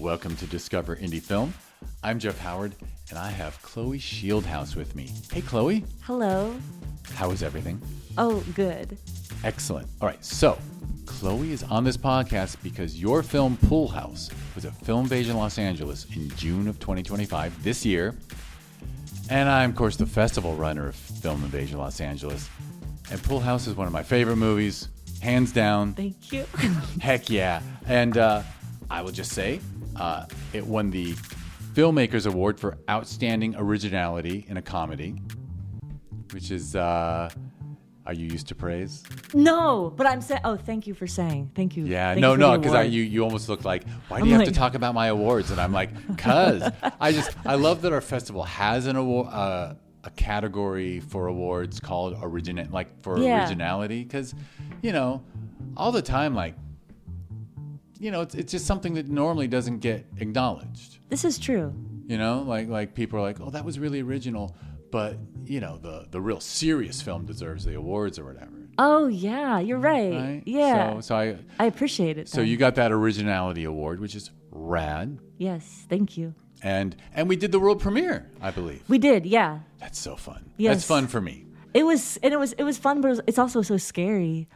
welcome to Discover Indie Film. I'm Jeff Howard, and I have Chloe Schieldhause with me. Hey, Chloe. Hello. How is everything? Oh, good. Excellent. All right, so Chloe is on this podcast because your film Pool House was at Filmmakers in Los Angeles in June of 2025, this year. And I'm, of course, the festival runner of Filmmakers in Los Angeles. And Pool House is one of my favorite movies, hands down. Thank you. Heck yeah. And I will just say, it won the Filmmakers Award for Outstanding Originality in a Comedy, which is, are you used to praise? No, but I'm saying, thank you for saying. Thank you. Yeah, Thank no, you because you almost look like, why do you have to talk about my awards? And I'm like, cause I love that our festival has an award, a category for awards called originality, because, all the time, it's just something that normally doesn't get acknowledged. This is true. Like people are like, oh, that was really original, but the real serious film deserves the awards or whatever. Oh yeah, you're right. Yeah. So I appreciate it. So you got that originality award, which is rad. Yes, thank you. And we did the world premiere, I believe. We did, yeah. That's so fun. Yes. That's fun for me. It was fun, but it's also so scary.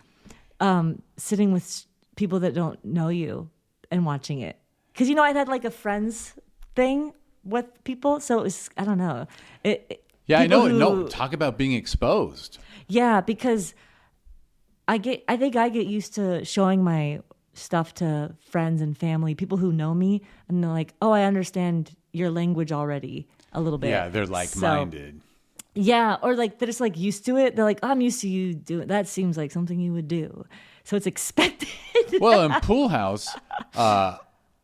Sitting with people that don't know you and watching it, because I'd had like a friends thing with people, so it was, I don't know. I know. No, talk about being exposed. Yeah, because I think I get used to showing my stuff to friends and family, people who know me, and they're like, "Oh, I understand your language already a little bit." Yeah, they're like-minded. Yeah, or like they're just like used to it. They're like, "I'm used to you doing that. Seems like something you would do." So it's expected. Well, in Pool House, I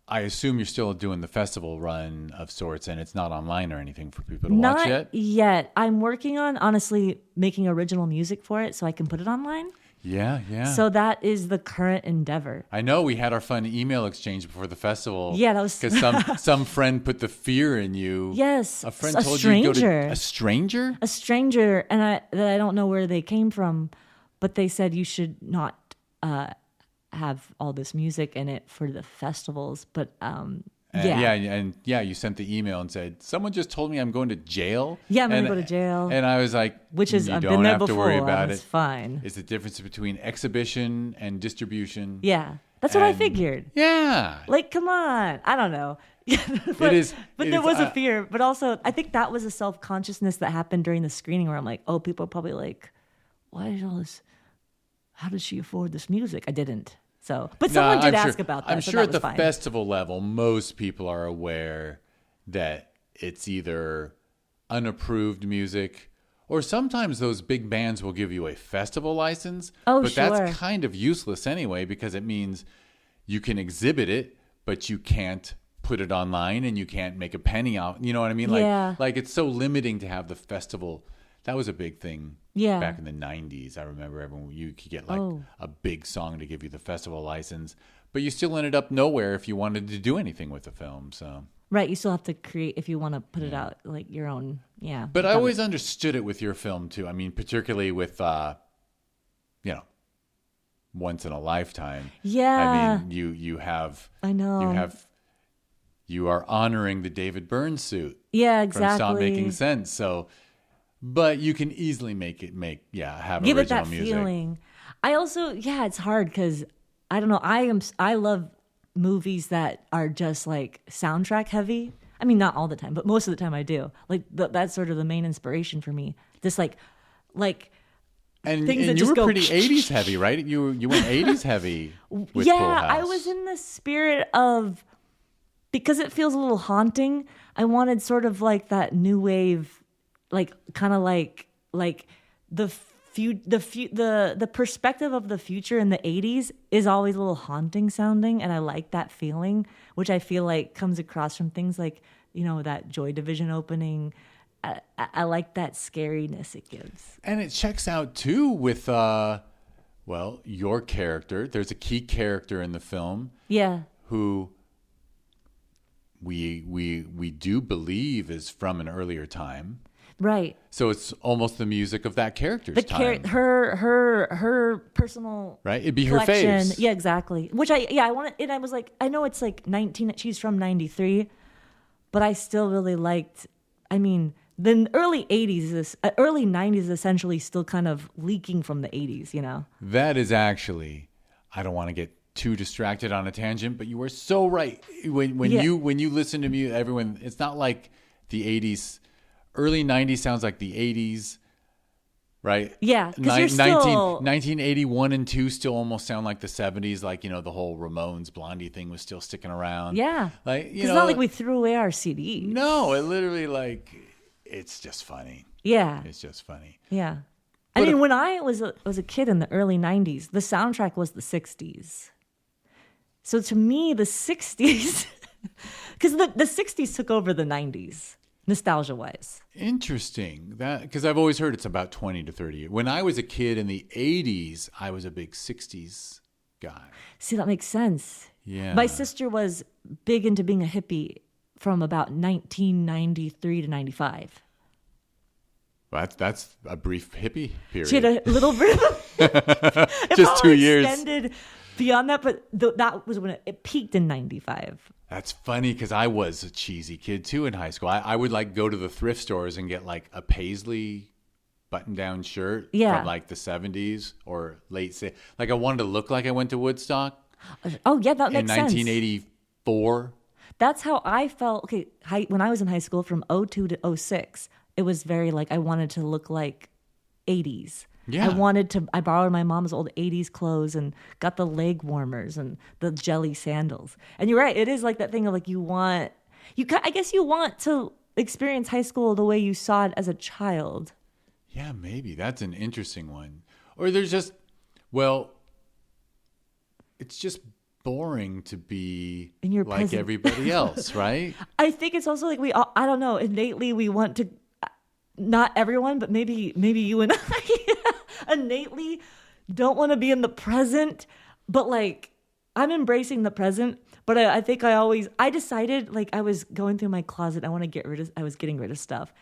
assume you're still doing the festival run of sorts, and it's not online or anything for people to watch yet? Not yet. I'm working on, honestly, making original music for it so I can put it online. Yeah. So that is the current endeavor. I know we had our fun email exchange before the festival. Yeah, that was... Because some friend put the fear in you. Yes. A friend told you to go to... A stranger? A stranger, and I don't know where they came from, but they said you should not have all this music in it for the festivals, but you sent the email and said, someone just told me I'm going to jail. Yeah, I'm going to go to jail. And I was like, which is, I've been there before. To worry about it's it. Fine. It's the difference between exhibition and distribution. Yeah, that's what I figured. Yeah. Like, come on. I don't know. But there was a fear. But also, I think that was a self-consciousness that happened during the screening where I'm like, oh, people are probably like, why is all this? How did she afford this music? I didn't. So, but someone did ask about that. I'm so sure that at the fine. festival level, most people are aware that it's either unapproved music, or sometimes those big bands will give you a festival license. Oh, but sure. That's kind of useless anyway, because it means you can exhibit it, but you can't put it online and you can't make a penny off. You know what I mean? Like it's so limiting to have the festival. That was a big thing back in the 90s. I remember you could get a big song to give you the festival license, but you still ended up nowhere if you wanted to do anything with the film. So right, you still have to create if you want to put it out like your own. Yeah, but I always understood it with your film too. I mean, particularly with Once in a Lifetime. Yeah, I mean, you have. I know. You are honoring the David Byrne suit. Yeah, exactly. From Stop Making Sense. So. But you can easily have give original it that music. Feeling. I also, it's hard because I don't know. I love movies that are just like soundtrack heavy. I mean, not all the time, but most of the time I do. Like that's sort of the main inspiration for me. Just like and things that you just were go pretty 80s heavy, right? You went 80s heavy. With Pool House. I was in the spirit of, because it feels a little haunting. I wanted sort of like that new wave. Like kind of like the perspective of the future in the 80s is always a little haunting sounding, and I like that feeling, which I feel like comes across from things like that Joy Division opening. I like that scariness it gives, and it checks out too with your character. There's a key character in the film, who we do believe is from an earlier time. Right. So it's almost the music of that character's time. Her personal right. It'd be collection. Her faves. Yeah, exactly. Which I wanted. And I was like, I know it's like 19. She's from 93, but I still really liked. I mean, the early 80s, early 90s, is essentially still kind of leaking from the 80s. You know. That is actually. I don't want to get too distracted on a tangent, but you were so right. When you listen to me, everyone, it's not like the 80s. Early 90s sounds like the 80s, right? Yeah, because you're still... 1981 and 2 still almost sound like the 70s, like, you know, the whole Ramones Blondie thing was still sticking around. Yeah. Like, it's not like we threw away our CDs. No, it literally, like, it's just funny. Yeah. It's just funny. Yeah. I mean, when I was a kid in the early 90s, the soundtrack was the 60s. So to me, the 60s... Because the 60s took over the 90s. Nostalgia-wise. Interesting. That because I've always heard it's about 20 to 30 years. When I was a kid in the 80s, I was a big 60s guy. See, that makes sense. Yeah. My sister was big into being a hippie from about 1993 to 95. Well, that's a brief hippie period. She had a little bit of... Just 2 years. Extended beyond that, but that was when it peaked in 95. That's funny because I was a cheesy kid too in high school. I would like go to the thrift stores and get like a paisley button-down shirt from like the 70s or like I wanted to look like I went to Woodstock. Oh yeah, that makes sense. In 1984. That's how I felt. Okay, when I was in high school from 02 to 06, it was very like I wanted to look like 80s. Yeah. I borrowed my mom's old 80s clothes and got the leg warmers and the jelly sandals. And you're right. It is like that thing of like I guess you want to experience high school the way you saw it as a child. Yeah, maybe. That's an interesting one. Or there's just, well, it's just boring to be like everybody else, right? I think it's also like I don't know, innately we want to, not everyone, but maybe you and I innately don't want to be in the present, but like I'm embracing the present. But I think I decided like I was going through my closet. I was getting rid of stuff.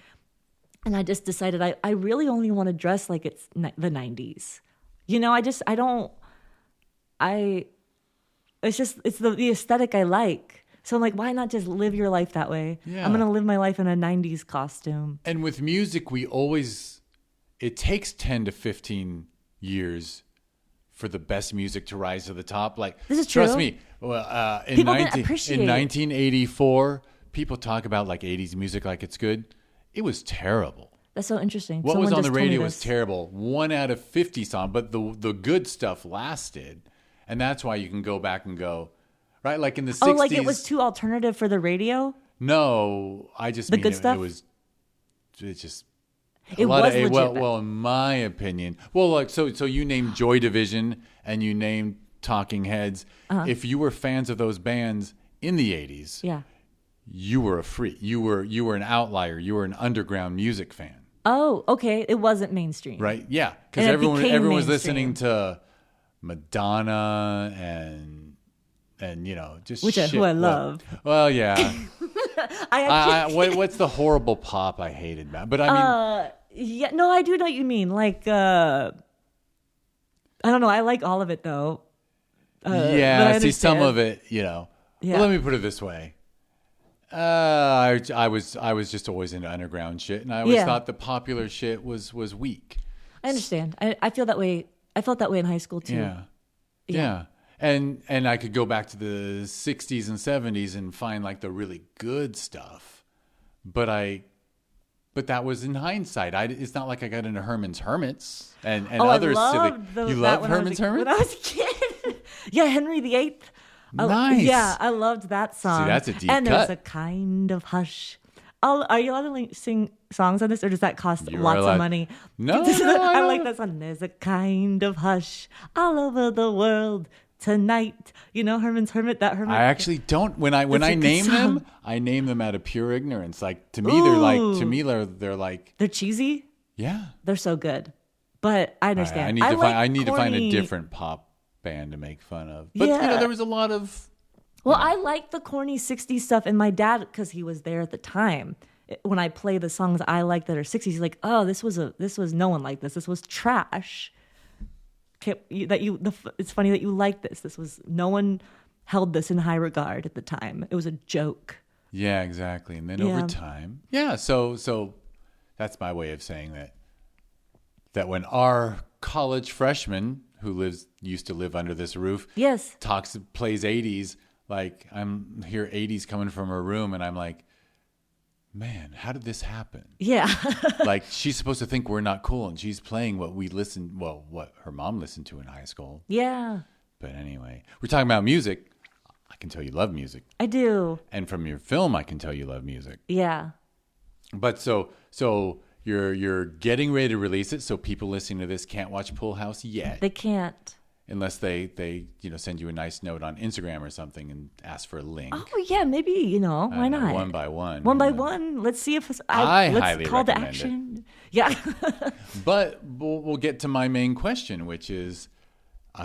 And I just decided I really only want to dress like it's the 90s. You know, it's the aesthetic I like. So I'm like, why not just live your life that way? Yeah. I'm going to live my life in a 90s costume. And with music, it takes 10 to 15 years for the best music to rise to the top. Like, this is true. Trust me. In 1984, people talk about like 80s music like it's good. It was terrible. That's so interesting. What was on the radio was terrible. 1 out of 50 songs, but the good stuff lasted. And that's why you can go back and go, right? Like in the 60s. Oh, like it was too alternative for the radio? No, I just mean good stuff? It's just... It was legit. Well, in my opinion, like so you named Joy Division and you named Talking Heads. Uh-huh. If you were fans of those bands in the 80s, you were a freak. You were an outlier. You were an underground music fan. Oh, okay. It wasn't mainstream, right? Yeah, because everyone was listening to Madonna and you know just who I love. Well, yeah. What's the horrible pop I hated, man? But I mean, yeah, no, I do know what you mean. Like, I don't know. I like all of it though. I see some of it. You know. Yeah. Well, let me put it this way. I was just always into underground shit, and I always thought the popular shit was weak. I understand. I feel that way. I felt that way in high school too. Yeah. And I could go back to the 60s and 70s and find like the really good stuff. But that was in hindsight. It's not like I got into Herman's Hermits and others. You love Herman's Hermits? When I was a kid. Yeah, Henry VIII. Nice. Yeah, I loved that song. See, that's a deep and cut. There's a kind of hush. Are you allowed to sing songs on this, or does that cost lots of money? No, I like that song. There's a kind of hush all over the world tonight. You know, Herman's Hermit. That Hermit. I actually don't. When I name them, I name them out of pure ignorance. Like to me, they're like they're cheesy. Yeah, they're so good. But I understand. I need to find a different pop band to make fun of. But you know, there was a lot of. Well, I like the corny 60s stuff, and my dad, because he was there at the time, when I play the songs I like that are 60s, he's like, oh, this was no one like this. This was trash. It's funny that you like this. This was, no one held this in high regard at the time. It was a joke. Yeah, exactly. And then over time, so that's my way of saying that when our college freshman who used to live under this roof, yes, plays 80s, like I'm hear 80s coming from her room, and I'm like, man, how did this happen? Yeah. Like, she's supposed to think we're not cool, and she's playing what her mom listened to in high school. Yeah. But anyway, we're talking about music. I can tell you love music. I do. And from your film, I can tell you love music. Yeah. But so you're getting ready to release it, so people listening to this can't watch Full House yet. They can't. Unless they send you a nice note on Instagram or something and ask for a link. Oh yeah, maybe, why not? One by one. One by one. Let's see if I let's highly call to recommend action. Yeah. But we'll get to my main question, which is,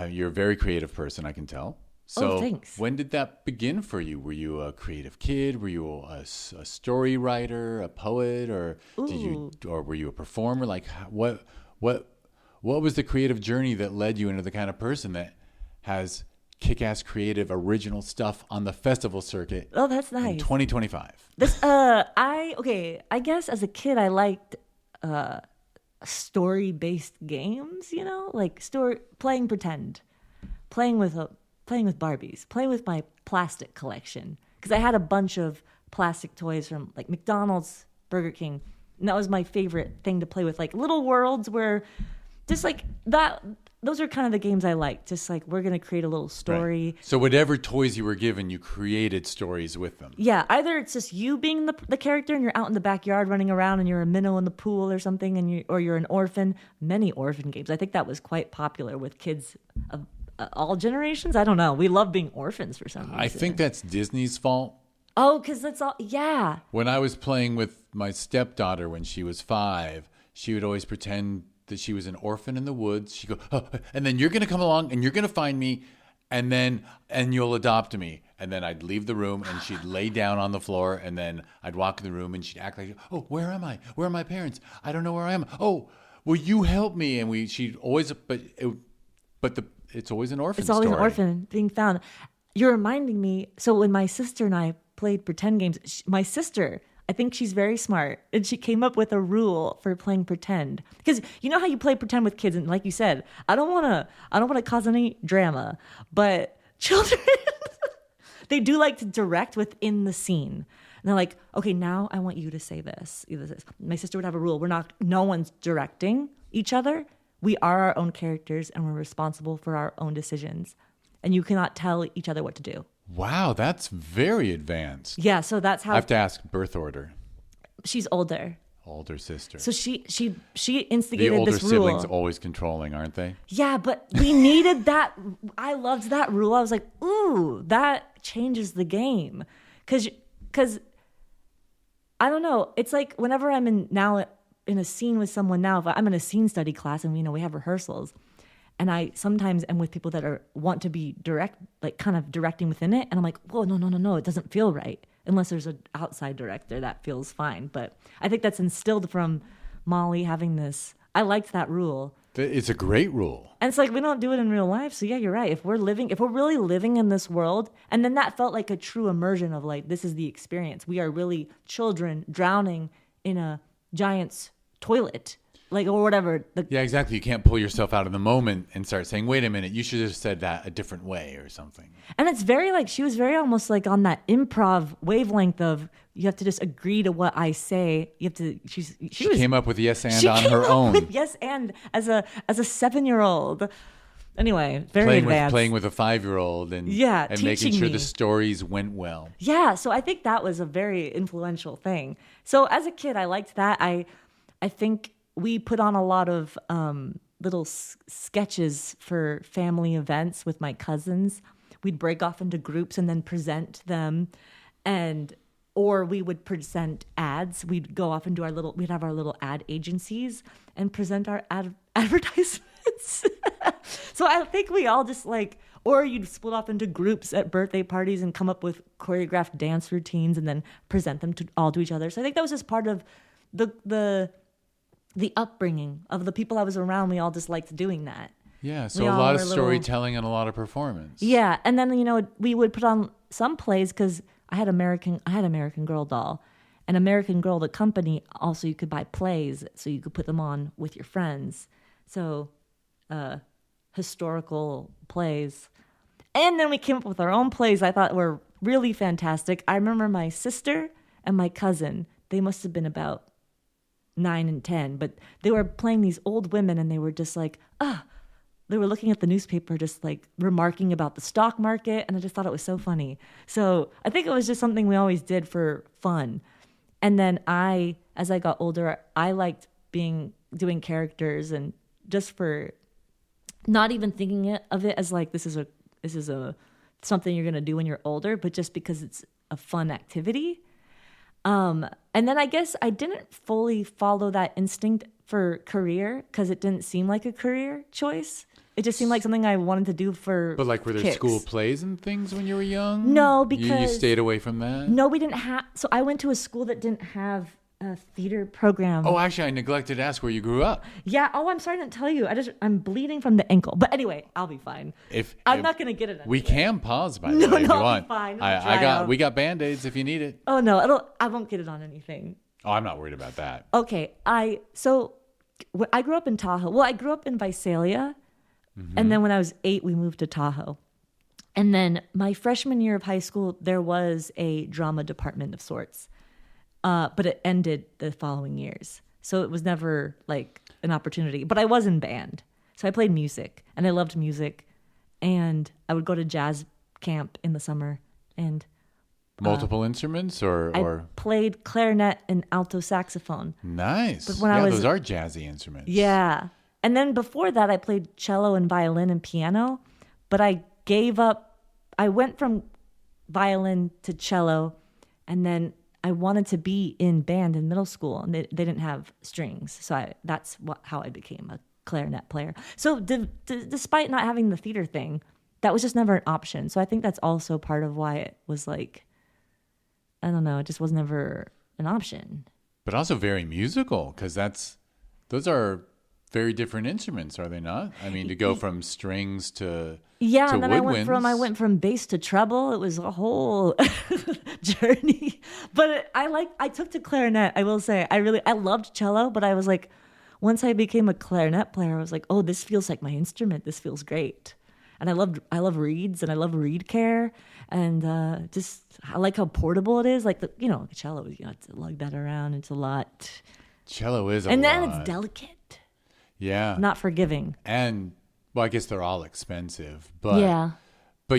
you're a very creative person, I can tell. So thanks. When did that begin for you? Were you a creative kid? Were you a story writer, a poet, or were you a performer? Like, what was the creative journey that led you into the kind of person that has kick-ass creative original stuff on the festival circuit? Oh, that's nice. In 2025. I guess as a kid I liked story-based games, like playing pretend, playing with Barbies, playing with my plastic collection, because I had a bunch of plastic toys from like McDonald's, Burger King, and that was my favorite thing to play with, like little worlds where just like that. Those are kind of the games I like. Just like, we're going to create a little story. Right. So whatever toys you were given, you created stories with them. Yeah. Either it's just you being the character and you're out in the backyard running around and you're a minnow in the pool or something, or you're an orphan. Many orphan games. I think that was quite popular with kids of all generations. I don't know. We love being orphans for some reason. I think that's Disney's fault. Oh, because that's all. Yeah. When I was playing with my stepdaughter when she was 5, she would always pretend that she was an orphan in the woods. She'd go, oh, and then you're going to come along and you're going to find me, and you'll adopt me. And then I'd leave the room and she'd lay down on the floor, and then I'd walk in the room and she'd act like, oh, where am I? Where are my parents? I don't know where I am. Oh, will you help me? And she'd always, it's always an orphan story. It's always an orphan being found. You're reminding me. So when my sister and I played pretend games, my sister, I think she's very smart, and she came up with a rule for playing pretend. Because you know how you play pretend with kids, and like you said, I don't want to cause any drama, but children, they do like to direct within the scene. And they're like, okay, now I want you to say this. My sister would have a rule. No one's directing each other. We are our own characters, and we're responsible for our own decisions. And you cannot tell each other what to do. Wow, that's very advanced. Yeah, so that's how... I have to ask birth order. She's older. Older sister. So she instigated the older this rule. siblings always controlling, aren't they? Yeah, but we needed that. I loved that rule. I was like, ooh, that changes the game. Because I don't know. It's like whenever I'm in a scene with someone now, if I'm in a scene study class and we have rehearsals, and I sometimes am with people that want to be direct, like kind of directing within it, and I'm like, whoa, no, it doesn't feel right unless there's an outside director. That feels fine. But I think that's instilled from Molly having this. I liked that rule. It's a great rule. And it's like, we don't do it in real life. So yeah, you're right. If we're really living in this world, and then that felt like a true immersion of like, this is the experience. We are really children drowning in a giant's toilet, like, or whatever. Yeah, exactly. You can't pull yourself out of the moment and start saying, wait a minute, you should have said that a different way or something. And it's very like, she was very almost like on that improv wavelength of, you have to just agree to what I say. You have to, she came up with yes and on her own. With yes and as a 7-year-old. Anyway, very advanced. Playing with a 5-year-old and making sure the stories went well. Yeah, so I think that was a very influential thing. So as a kid, I liked that. I think we put on a lot of little sketches for family events with my cousins. We'd break off into groups and then present them, or we would present ads. We'd go off and we'd have our little ad agencies and present our advertisements. So I think we all just like, Or you'd split off into groups at birthday parties and come up with choreographed dance routines and then present them all to each other. So I think that was just part of the upbringing of the people I was around. We all just liked doing that. Yeah, so a lot of storytelling and a lot of performance. Yeah, and then we would put on some plays because I had American Girl doll, and American Girl, the company, also you could buy plays, so you could put them on with your friends. So, historical plays, and then we came up with our own plays. I thought were really fantastic. I remember my sister and my cousin. They must have been about 9 and 10, but they were playing these old women, and they were just like, they were looking at the newspaper, just like remarking about the stock market. And I just thought it was so funny. So I think it was just something we always did for fun. And then as I got older, I liked doing characters, and just for not even thinking of it as like, this is a something you're going to do when you're older, but just because it's a fun activity. And then I guess I didn't fully follow that instinct for career because it didn't seem like a career choice. It just seemed like something I wanted to do for But like, were there kicks. school plays and things when you were young? No, because... You stayed away from that? No, we didn't have... So I went to a school that didn't have a theater program. Oh, actually, I neglected to ask where you grew up. Yeah. Oh, I'm sorry I didn't tell you. I'm bleeding from the ankle. But anyway, I'll be fine. I'm not going to get it anyway. We can pause, by the way, if you want. Fine. We got Band-Aids if you need it. Oh, no. I won't get it on anything. Oh, I'm not worried about that. Okay. So I grew up in Tahoe. Well, I grew up in Visalia. Mm-hmm. And then when I was 8, we moved to Tahoe. And then my freshman year of high school, there was a drama department of sorts. But it ended the following years. So it was never like an opportunity. But I was in band. So I played music, and I loved music. And I would go to jazz camp in the summer. And multiple instruments or I played clarinet and alto saxophone. Nice. But those are jazzy instruments. Yeah. And then before that, I played cello and violin and piano, but I gave up. I went from violin to cello, and then I wanted to be in band in middle school, and they didn't have strings. So that's how I became a clarinet player. So despite not having the theater thing, that was just never an option. So I think that's also part of why it was like, I don't know, it just was never an option. But also very musical, because those are very different instruments, are they not? I mean, to go from strings to and then woodwinds. I went from bass to treble. It was a whole journey. But I took to clarinet. I will say I loved cello, but I was like, once I became a clarinet player, I was like, oh, this feels like my instrument. This feels great. And I love reeds, and I love reed care, and just I like how portable it is. Like the cello, you have to lug that around. It's a lot. Cello is a lot. And then it's delicate. Yeah. Not forgiving. And, well, I guess they're all expensive. But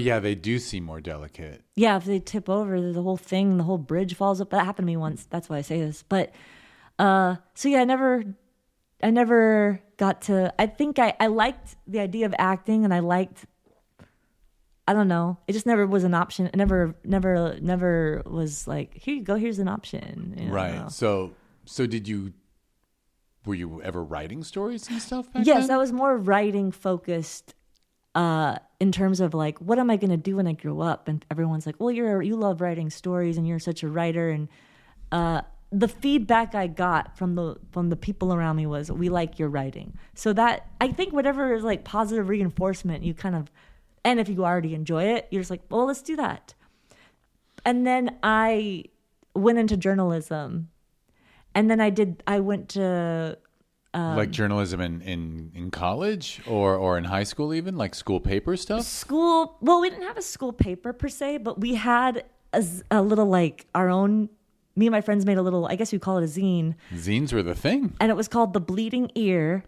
yeah, they do seem more delicate. Yeah, if they tip over, the whole bridge falls up. That happened to me once. That's why I say this. But, so yeah, I never got to, I think I liked the idea of acting, and I don't know. It just never was an option. It never was like, here you go, here's an option. Right. So were you ever writing stories and stuff back Yes, then? I was more writing focused in terms of like, what am I going to do when I grow up? And everyone's like, well, you love writing stories, and you're such a writer. And the feedback I got from the people around me was, we like your writing. So that, I think whatever is like positive reinforcement, you kind of, and if you already enjoy it, you're just like, well, let's do that. And then I went into journalism. And then I went to... like journalism in college or in high school even? Like school paper stuff? Well, we didn't have a school paper per se, but we had a little like our own... Me and my friends made a little, I guess you'd call it a zine. Zines were the thing. And it was called The Bleeding Ear.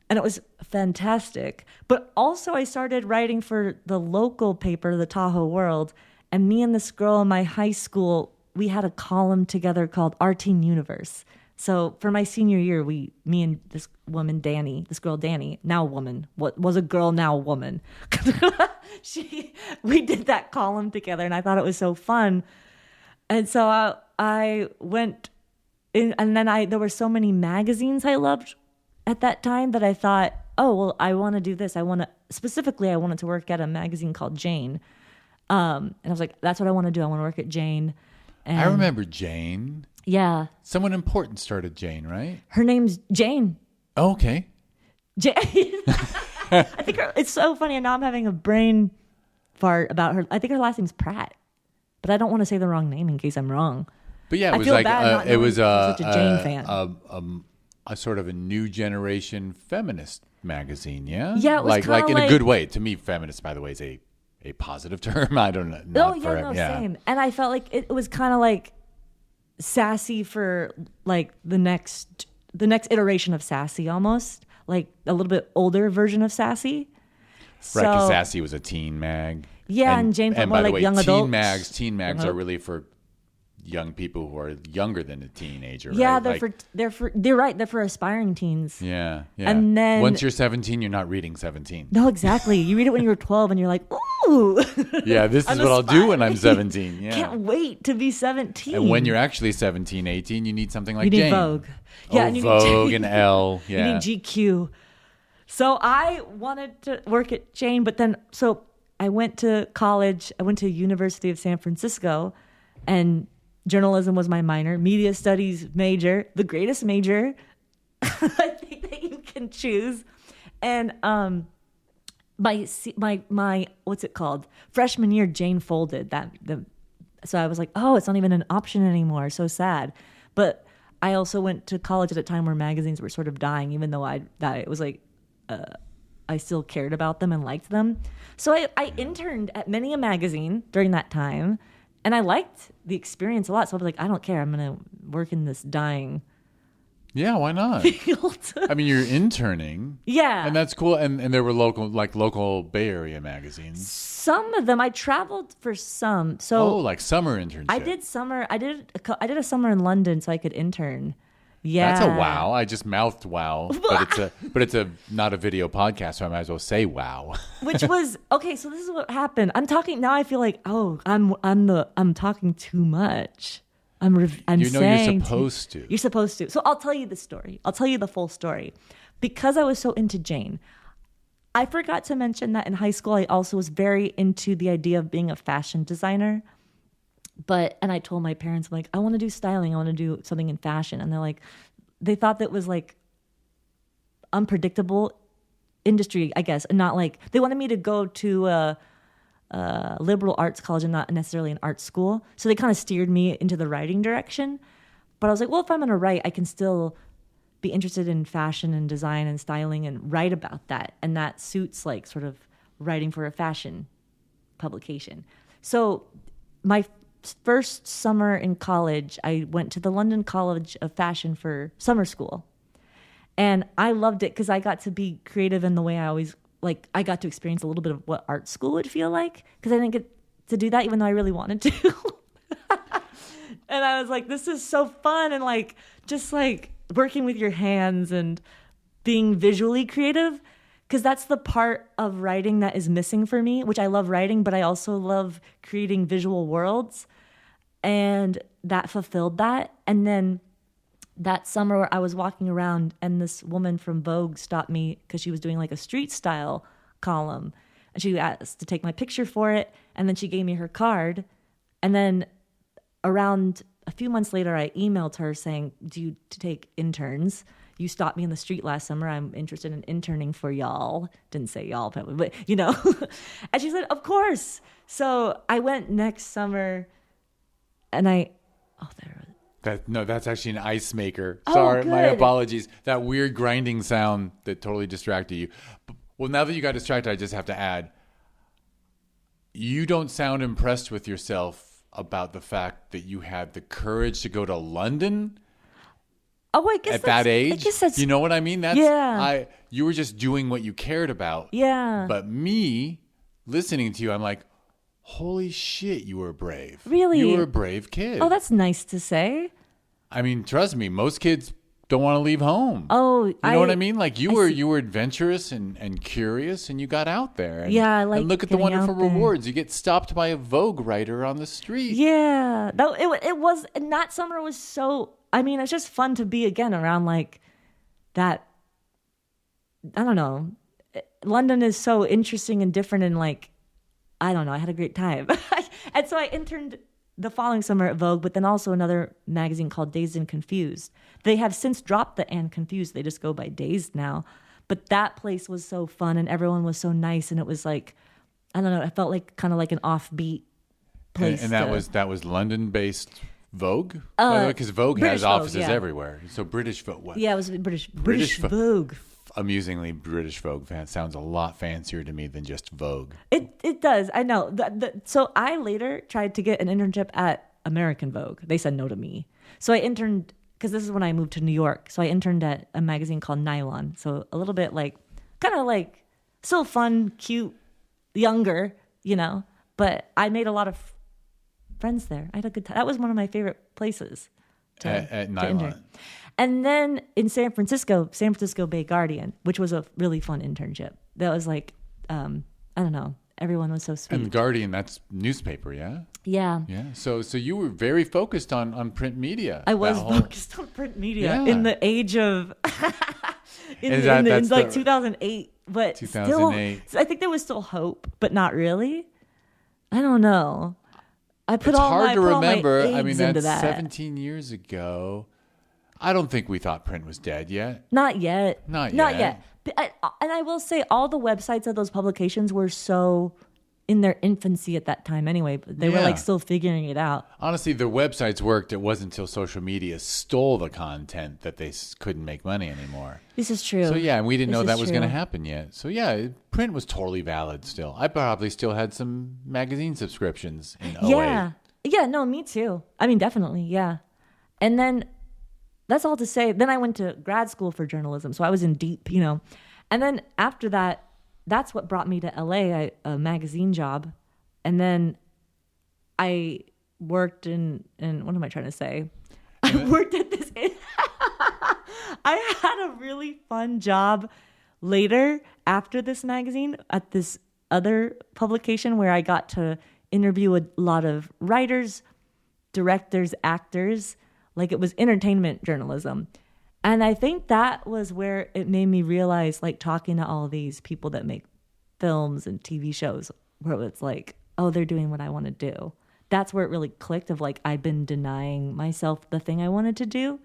And it was fantastic. But also I started writing for the local paper, the Tahoe World. And me and this girl in my high school... we had a column together called Our Teen Universe. So for my senior year, me and this girl Danny, now a woman, what was a girl, now a woman. We did that column together, and I thought it was so fun. And so I went in, and then there were so many magazines I loved at that time that I thought, oh, well, I want to do this. I want to specifically I wanted to work at a magazine called Jane. And I was like, that's what I want to do. I want to work at Jane. And I remember Jane. Yeah. Someone important started Jane, right? Her name's Jane. Oh, okay. Jane. I think it's so funny. And now I'm having a brain fart about her. I think her last name's Pratt, but I don't want to say the wrong name in case I'm wrong. But yeah, it was like it was such a Jane fan. A sort of a new generation feminist magazine. Yeah. Yeah. It was like in a good way. To me, feminist, by the way, is a positive term. I don't know. Same. And I felt like it was kind of like sassy for like the next iteration of sassy, almost like a little bit older version of sassy. Right, because Sassy was a teen mag. Yeah, and Jane felt more like young adults. Teen mags are really for young people who are younger than a teenager. Yeah, right? they're right. They're for aspiring teens. Yeah. And then once you're 17, you're not reading 17. No, exactly. You read it when you're 12, and you're like, ooh. Yeah, this is what I'll do when I'm 17. Yeah. Can't wait to be 17. And when you're actually 17, 18, you need something like Jane. You need Vogue. Yeah, and you Vogue need and Elle. Yeah. You need GQ. So I wanted to work at Jane, but then so I went to college. I went to University of San Francisco, and journalism was my minor. Media studies major, the greatest major I think that you can choose. And my what's it called? Freshman year, Jane folded. So I was like, oh, it's not even an option anymore. So sad. But I also went to college at a time where magazines were sort of dying, even though it was like. I still cared about them and liked them. So I interned at many a magazine during that time, and I liked the experience a lot. So I was like, I don't care. I'm going to work in this dying Yeah, why not? field. I mean, you're interning. Yeah. And that's cool. And there were local Bay Area magazines. Some of them. I traveled for some. So like summer internship. I did summer. I did a summer in London so I could intern. Yeah, that's a wow. I just mouthed wow, but it's not a video podcast, so I might as well say wow. Which was okay. So this is what happened. I'm talking now. I feel like I'm talking too much. I'm saying you're supposed to. You're supposed to. So I'll tell you the story. I'll tell you the full story, because I was so into Jane. I forgot to mention that in high school I also was very into the idea of being a fashion designer. And I told my parents, I'm like, I want to do styling. I want to do something in fashion. And they're like, they thought that was like unpredictable industry, I guess. And not like, they wanted me to go to a liberal arts college and not necessarily an art school. So they kind of steered me into the writing direction. But I was like, well, if I'm going to write, I can still be interested in fashion and design and styling and write about that. And that suits like sort of writing for a fashion publication. So my first summer in college, I went to the London College of Fashion for summer school. And I loved it because I got to be creative in the way I always, like, I got to experience a little bit of what art school would feel like, because I didn't get to do that even though I really wanted to. And I was like, this is so fun. And like, just like working with your hands and being visually creative. Because that's the part of writing that is missing for me, which I love writing, but I also love creating visual worlds. And that fulfilled that. And then that summer I was walking around and this woman from Vogue stopped me because she was doing like a street style column. And she asked to take my picture for it. And then she gave me her card. And then around a few months later, I emailed her saying, to take interns. You stopped me in the street last summer. I'm interested in interning for y'all. Didn't say y'all, probably, but you know. And she said, of course. So I went next summer and that's actually an ice maker. Oh, Sorry, good. My apologies. That weird grinding sound that totally distracted you. Well, now that you got distracted, I just have to add, you don't sound impressed with yourself about the fact that you had the courage to go to London. Oh, I guess at that age, I guess that's, you know what I mean? You were just doing what you cared about. Yeah. But me, listening to you, I'm like, holy shit, you were brave. Really? You were a brave kid. Oh, that's nice to say. I mean, trust me, most kids don't want to leave home. Oh, you know what I mean? Like you were adventurous and curious, and you got out there. And, yeah, I like. And look at the wonderful rewards. You get stopped by a Vogue writer on the street. Yeah, it was. And that summer was so. I mean, it's just fun to be again around like that. I don't know. London is so interesting and different, and like, I don't know, I had a great time. And so I interned the following summer at Vogue, but then also another magazine called Dazed and Confused. They have since dropped the and Confused. They just go by Dazed now. But that place was so fun, and everyone was so nice, and it was like, I don't know, it felt like kind of like an offbeat place. And that was London-based Vogue? Because Vogue British has offices Vogue, yeah. everywhere. So British Vogue. What? Yeah, it was British Vogue. Amusingly, British Vogue sounds a lot fancier to me than just Vogue. It does. I know. So I later tried to get an internship at American Vogue. They said no to me. So I interned, because this is when I moved to New York. So I interned at a magazine called Nylon. So a little bit like, kind of like, still fun, cute, younger, you know. But I made a lot of friends there. I had a good time. That was one of my favorite places at Nylon. intern. And then in San Francisco Bay Guardian, which was a really fun internship. That was like, I don't know, everyone was so sweet. And the Guardian, that's newspaper, yeah? Yeah. Yeah. So you were very focused on print media. I was focused on print media in the age of, in 2008. But 2008. Still, I think there was still hope, but not really. I don't know. It's hard to remember. I mean, that's that. 17 years ago. I don't think we thought print was dead yet. Not yet. And I will say all the websites of those publications were so in their infancy at that time anyway. But they were like still figuring it out. Honestly, their websites worked. It wasn't until social media stole the content that they couldn't make money anymore. This is true. So and we didn't know that was going to happen yet. So print was totally valid still. I probably still had some magazine subscriptions in 08. Yeah, no, me too. I mean, definitely, yeah. And then that's all to say. Then I went to grad school for journalism, so I was in deep, you know. And then after that, that's what brought me to LA, a magazine job. And then I worked in what am I trying to say? I worked at this. I had a really fun job later after this magazine at this other publication where I got to interview a lot of writers, directors, actors. Like, it was entertainment journalism. And I think that was where it made me realize, like, talking to all these people that make films and TV shows, where it's like, oh, they're doing what I want to do. That's where it really clicked of like, I've been denying myself the thing I wanted to do.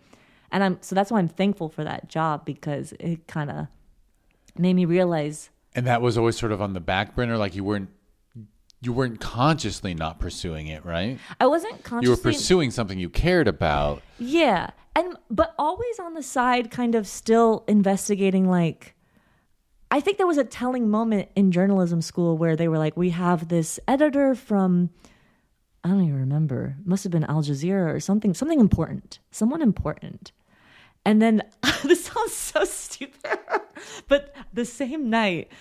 And so that's why I'm thankful for that job, because it kind of made me realize. And that was always sort of on the back burner, like you weren't consciously not pursuing it, right? I wasn't consciously. You were pursuing something you cared about. Yeah. But always on the side, kind of still investigating, like, I think there was a telling moment in journalism school where they were like, we have this editor from, I don't even remember, it must have been Al Jazeera or something important, someone important. And then, this sounds so stupid, but the same night,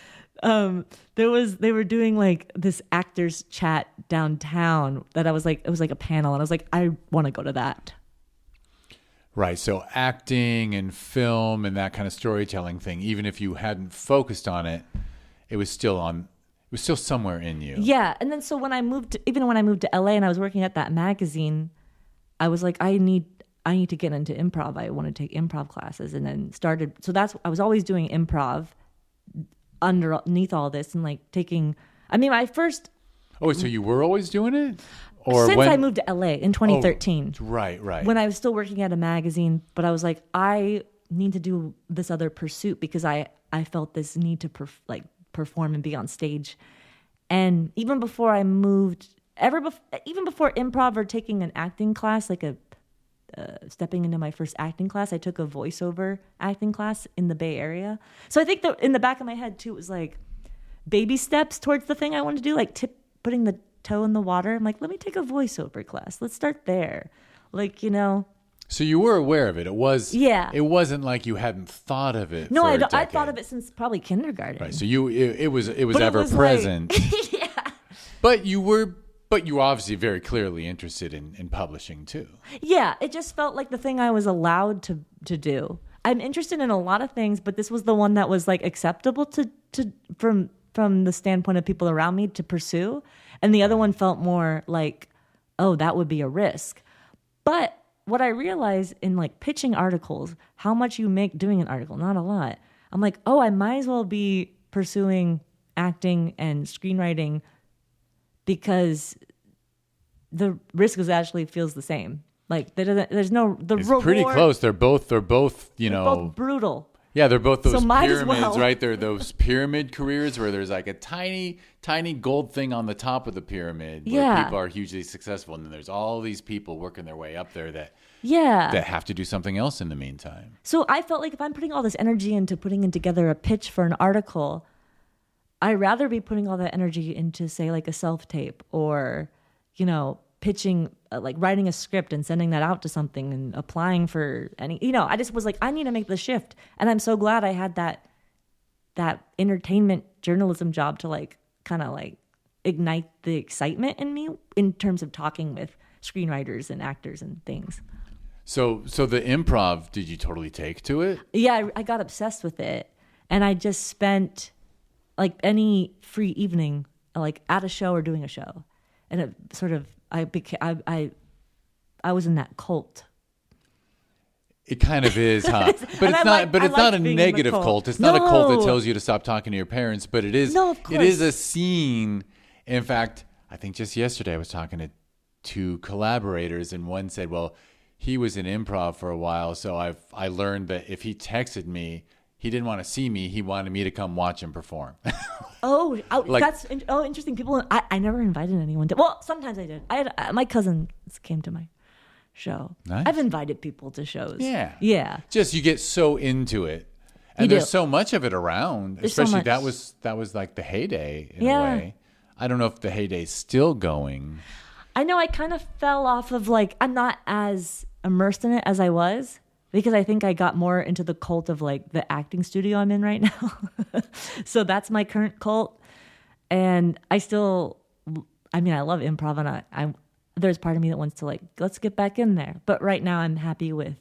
they were doing like this actors chat downtown that I was like, it was like a panel, and I was like, I want to go to that. Right. So acting and film and that kind of storytelling thing, even if you hadn't focused on it, it was still somewhere in you. Yeah. And then so when I moved to LA and I was working at that magazine, I was like, I need to get into improv. I want to take improv classes, and then started. So I was always doing improv underneath all this, and like taking, I mean, my first. Oh, so you were always doing it? Or since I moved to LA in 2013. Oh, right. When I was still working at a magazine, but I was like, I need to do this other pursuit, because I felt this need to perform and be on stage. And even before I moved, even before improv or taking an acting class, like stepping into my first acting class, I took a voiceover acting class in the Bay Area. So I think that in the back of my head too, it was like baby steps towards the thing I wanted to do, like putting the toe in the water. I'm like, let me take a voiceover class. Let's start there. Like, you know. So you were aware of it. It was. Yeah. It wasn't like you hadn't thought of it. No, I thought of it since probably kindergarten. Right. So it was ever present. Like, yeah. But you were obviously very clearly interested in publishing too. Yeah. It just felt like the thing I was allowed to do. I'm interested in a lot of things, but this was the one that was like acceptable to from the standpoint of people around me to pursue. And the other one felt more like, oh, that would be a risk. But what I realized in like pitching articles, how much you make doing an article, not a lot. I'm like, oh, I might as well be pursuing acting and screenwriting because the risk actually feels the same. Like there's no the it's reward. Pretty close. They're both you know, both brutal. Yeah, they're both those pyramids, well. right? They're those pyramid careers where there's like a tiny gold thing on the top of the pyramid where people are hugely successful, and then there's all these people working their way up there that have to do something else in the meantime. So I felt like if I'm putting all this energy into putting together a pitch for an article, I'd rather be putting all that energy into, say, like a self-tape or, you know, pitching, like writing a script and sending that out to something and applying for any, you know, I just was like, I need to make the shift. And I'm so glad I had that entertainment journalism job to like kind of like ignite the excitement in me in terms of talking with screenwriters and actors and things. So the improv, did you totally take to it? Yeah, I got obsessed with it. And I just spent like any free evening like at a show or doing a show. And it sort of, I was in that cult. It kind of is, huh? But it's not. But it's not a negative cult. It's not a cult that tells you to stop talking to your parents. But it is. No, of course. It is a scene. In fact, I think just yesterday I was talking to two collaborators, and one said, "Well, he was in improv for a while, so I learned that if he texted me, he didn't want to see me. He wanted me to come watch him perform." That's interesting. People, I never invited anyone to. Well, sometimes I did. I had my cousins came to my show. Nice. I've invited people to shows. Yeah. Just you get so into it, and there's so much of it around. Especially that was like the heyday in a way. I don't know if the heyday's still going. I know I kind of fell off of like I'm not as immersed in it as I was. Because I think I got more into the cult of like the acting studio I'm in right now. So that's my current cult. And I love improv, and there's part of me that wants to like, let's get back in there. But right now I'm happy with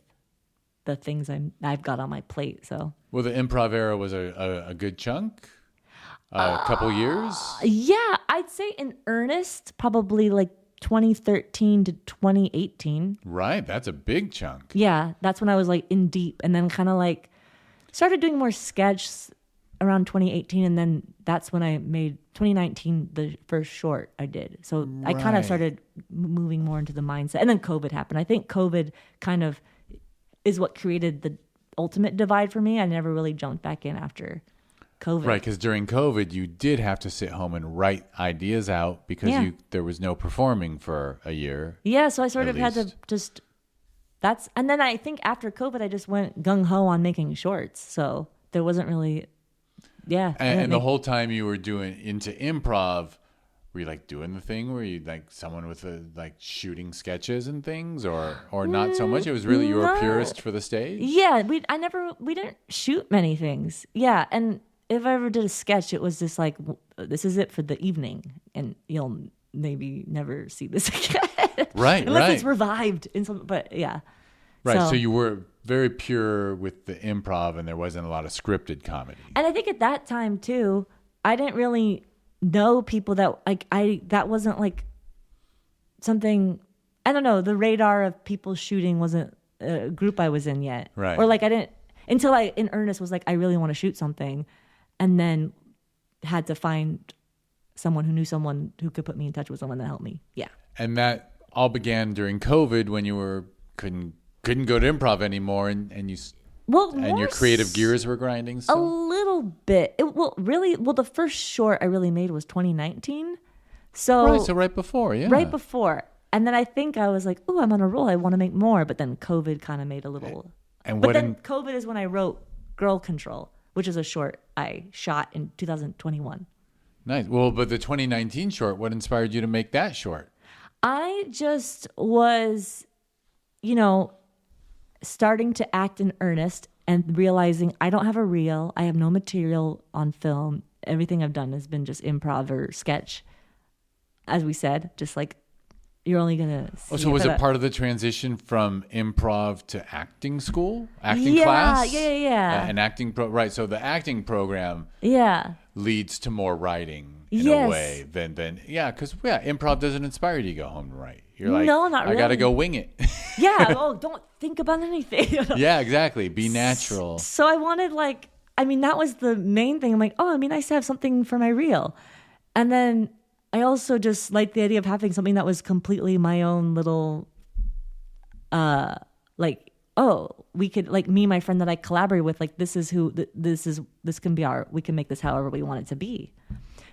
the things I've got on my plate. So. Well, the improv era was a good chunk, a couple years. Yeah, I'd say in earnest, probably like 2013 to 2018. Right, that's a big chunk. Yeah, that's when I was like in deep, and then kind of like started doing more sketch around 2018, and then that's when I made 2019 the first short I did. So I kind of started moving more into the mindset, and then COVID happened. I think COVID kind of is what created the ultimate divide for me. I never really jumped back in after COVID. Right, because during COVID, you did have to sit home and write ideas out because there was no performing for a year. Yeah, so I sort of had to just and then I think after COVID, I just went gung ho on making shorts. So there wasn't really, And the whole time you were doing into improv, were you like doing the thing where you like someone with like shooting sketches and things, or not so much? It was really you were a purist for the stage. Yeah, we didn't shoot many things. Yeah, and if I ever did a sketch, it was just like, this is it for the evening, and you'll maybe never see this again. Right, Unless it's revived in some, but yeah. Right, so you were very pure with the improv, and there wasn't a lot of scripted comedy. And I think at that time too, I didn't really know people that like that wasn't like something. I don't know. The radar of people shooting wasn't a group I was in yet, right? Or like I didn't until I in earnest was like I really want to shoot something. And then had to find someone who knew someone who could put me in touch with someone that helped me. Yeah. And that all began during COVID when you couldn't go to improv anymore, and your creative gears were grinding still? A little bit. The first short I really made was 2019. So right before, yeah. Right before. And then I think I was like, "Oh, I'm on a roll. I want to make more." But then COVID kind of made a little. COVID is when I wrote Girl Control, which is a short I shot in 2021. Nice. Well, but the 2019 short, what inspired you to make that short? I just was, starting to act in earnest and realizing I don't have a reel. I have no material on film. Everything I've done has been just improv or sketch. As we said, just like you're only going to see. So was it part of the transition from improv to acting school? Acting class? Yeah. An acting right. So the acting program leads to more writing in a way than because improv doesn't inspire you to go home and write. You're like, no, not really. I got to go wing it. Don't think about anything. Yeah, exactly. Be natural. So I wanted I mean, that was the main thing. I'm like, oh, it'd be nice to have something for my reel. And then I also just liked the idea of having something that was completely my own little, like, oh, we could, like, me and my friend that I collaborate with, like, this can be we can make this however we want it to be.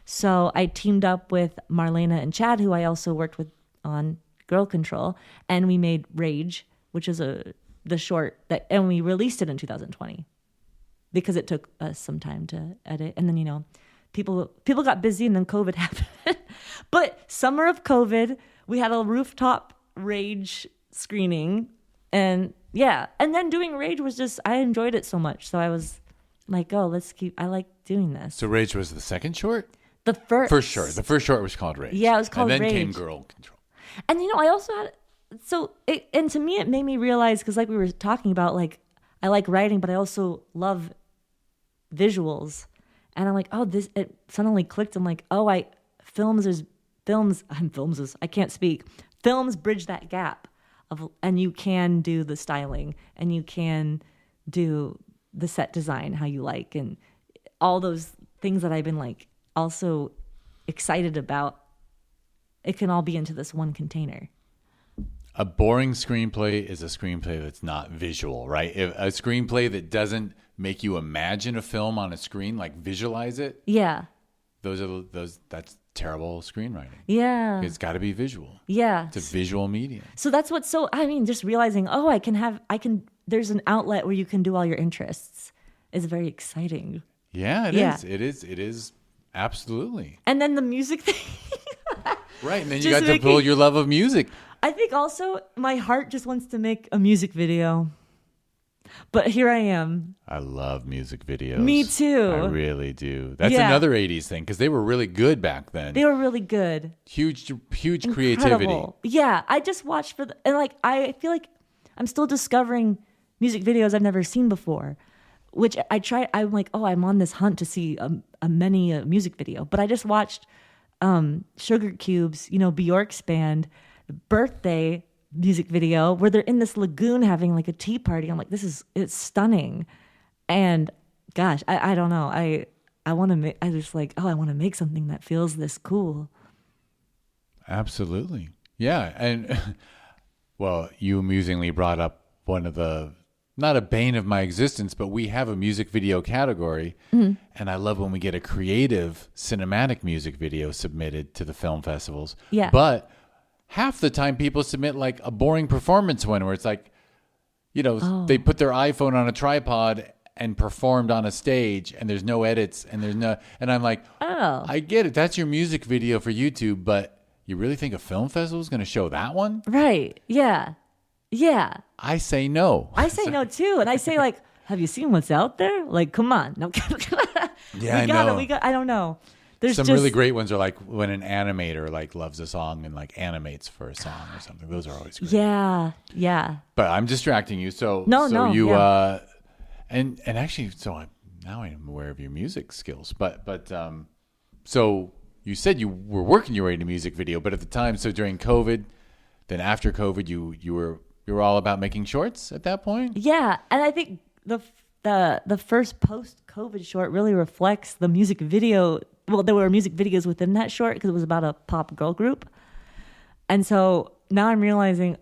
So I teamed up with Marlena and Chad, who I also worked with on Girl Control, and we made Rage, which is the short and we released it in 2020 because it took us some time to edit. And then, you know, people got busy and then COVID happened. But summer of COVID, we had a rooftop Rage screening, and yeah. And then doing Rage was just, I enjoyed it so much. So I was like, oh, I like doing this. So Rage was the second short? The first short. The first short was called Rage. Yeah, it was called Rage. And then came Girl Control. And, you know, I also had, and to me, it made me realize, because like we were talking about, like, I like writing, but I also love visuals. And I'm like, oh, it suddenly clicked. I'm like, oh, films bridge that gap and you can do the styling and you can do the set design how you like, and all those things that I've been like also excited about. It can all be into this one container. A boring screenplay is a screenplay that's not visual, right? A screenplay that doesn't make you imagine a film on a screen, like visualize it. Yeah. That's terrible screenwriting. Yeah. It's got to be visual. Yeah. It's a visual medium. So that's just realizing, there's an outlet where you can do all your interests is very exciting. Yeah, it is. It is. Absolutely. And then the music thing. Right. And then you got to pull your love of music. I think also my heart just wants to make a music video. But here I am. I love music videos. Me too. I really do. That's another 80s thing, because they were really good back then. They were really good. Huge Incredible. Creativity. Yeah. I just watched and like, I feel like I'm still discovering music videos I've never seen before, which I'm like, oh, I'm on this hunt to see a music video. But I just watched Sugar Cube's, Bjork's band, birthday music video where they're in this lagoon having like a tea party. I'm like, it's stunning. And gosh, I don't know. I want to make something that feels this cool. Absolutely. Yeah. And well, you amusingly brought up one of the, not a bane of my existence, but we have a music video category. Mm-hmm. And I love when we get a creative cinematic music video submitted to the film festivals. Yeah. But half the time people submit like a boring performance one where it's like, they put their iPhone on a tripod and performed on a stage and there's no edits and I'm like, oh, I get it. That's your music video for YouTube, but you really think a film festival is going to show that one? Right. Yeah. Yeah. I say no. I say no too. And I say, like, have you seen what's out there? Like, come on. No. Yeah, I know. I don't know. There's some really great ones are like when an animator like loves a song and like animates for a song or something. Those are always great. Yeah, yeah. But I'm distracting you. So and actually, now I'm aware of your music skills. But so you said you were working your way to music video, but at the time, so during COVID, then after COVID, you were all about making shorts at that point. Yeah, and I think the first post-COVID short really reflects the music video. Well, there were music videos within that short because it was about a pop girl group. And so now I'm realizing,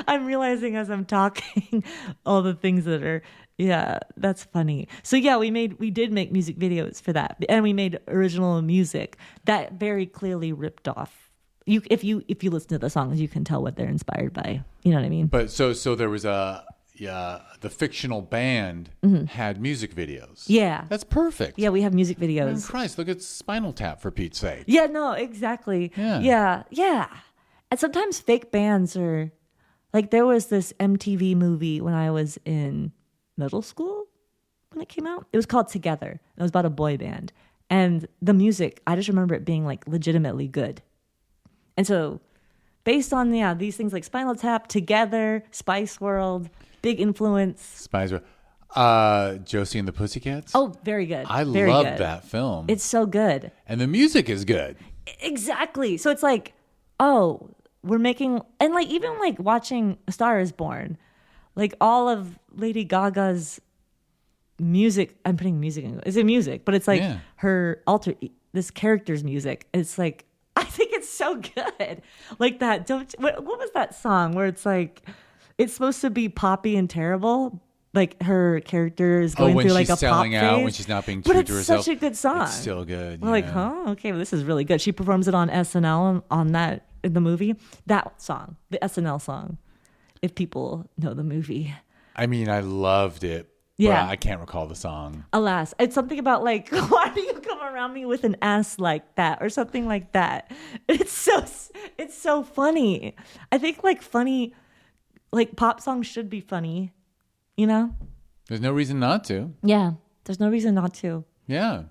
I'm realizing as I'm talking all the things that are, yeah, that's funny. So yeah, we did make music videos for that. And we made original music that very clearly ripped off. If you listen to the songs, you can tell what they're inspired by. You know what I mean? But so there was the fictional band had music videos. Yeah. That's perfect. Yeah, we have music videos. Man, Christ, look at Spinal Tap, for Pete's sake. Yeah, no, exactly. Yeah. And sometimes fake bands are, like, there was this MTV movie when I was in middle school when it came out. It was called Together. It was about a boy band. And the music, I just remember it being, like, legitimately good. And so based on, these things like Spinal Tap, Together, Spice World, big influence. Spice World. Josie and the Pussycats? Oh, very good. I love that film. It's so good. And the music is good. Exactly. So it's like, oh, we're making, and like even like watching A Star Is Born, like all of Lady Gaga's music. I'm putting music in. Is it music? But it's like this character's music. It's like, I think it's so good. Like that. What was that song where it's like, it's supposed to be poppy and terrible? Like her character is going through like a pop phase. When she's selling out, when she's not being true to herself. But it's such a good song. It's still good. We're like, okay, well, this is really good. She performs it on SNL on that in the movie. That song, the SNL song, if people know the movie. I mean, I loved it. Yeah, I can't recall the song. Alas, it's something about like, why do you come around me with an ass like that, or something like that? It's so funny. I think like pop songs should be funny. You know? There's no reason not to. Yeah. There's no reason not to. Yeah.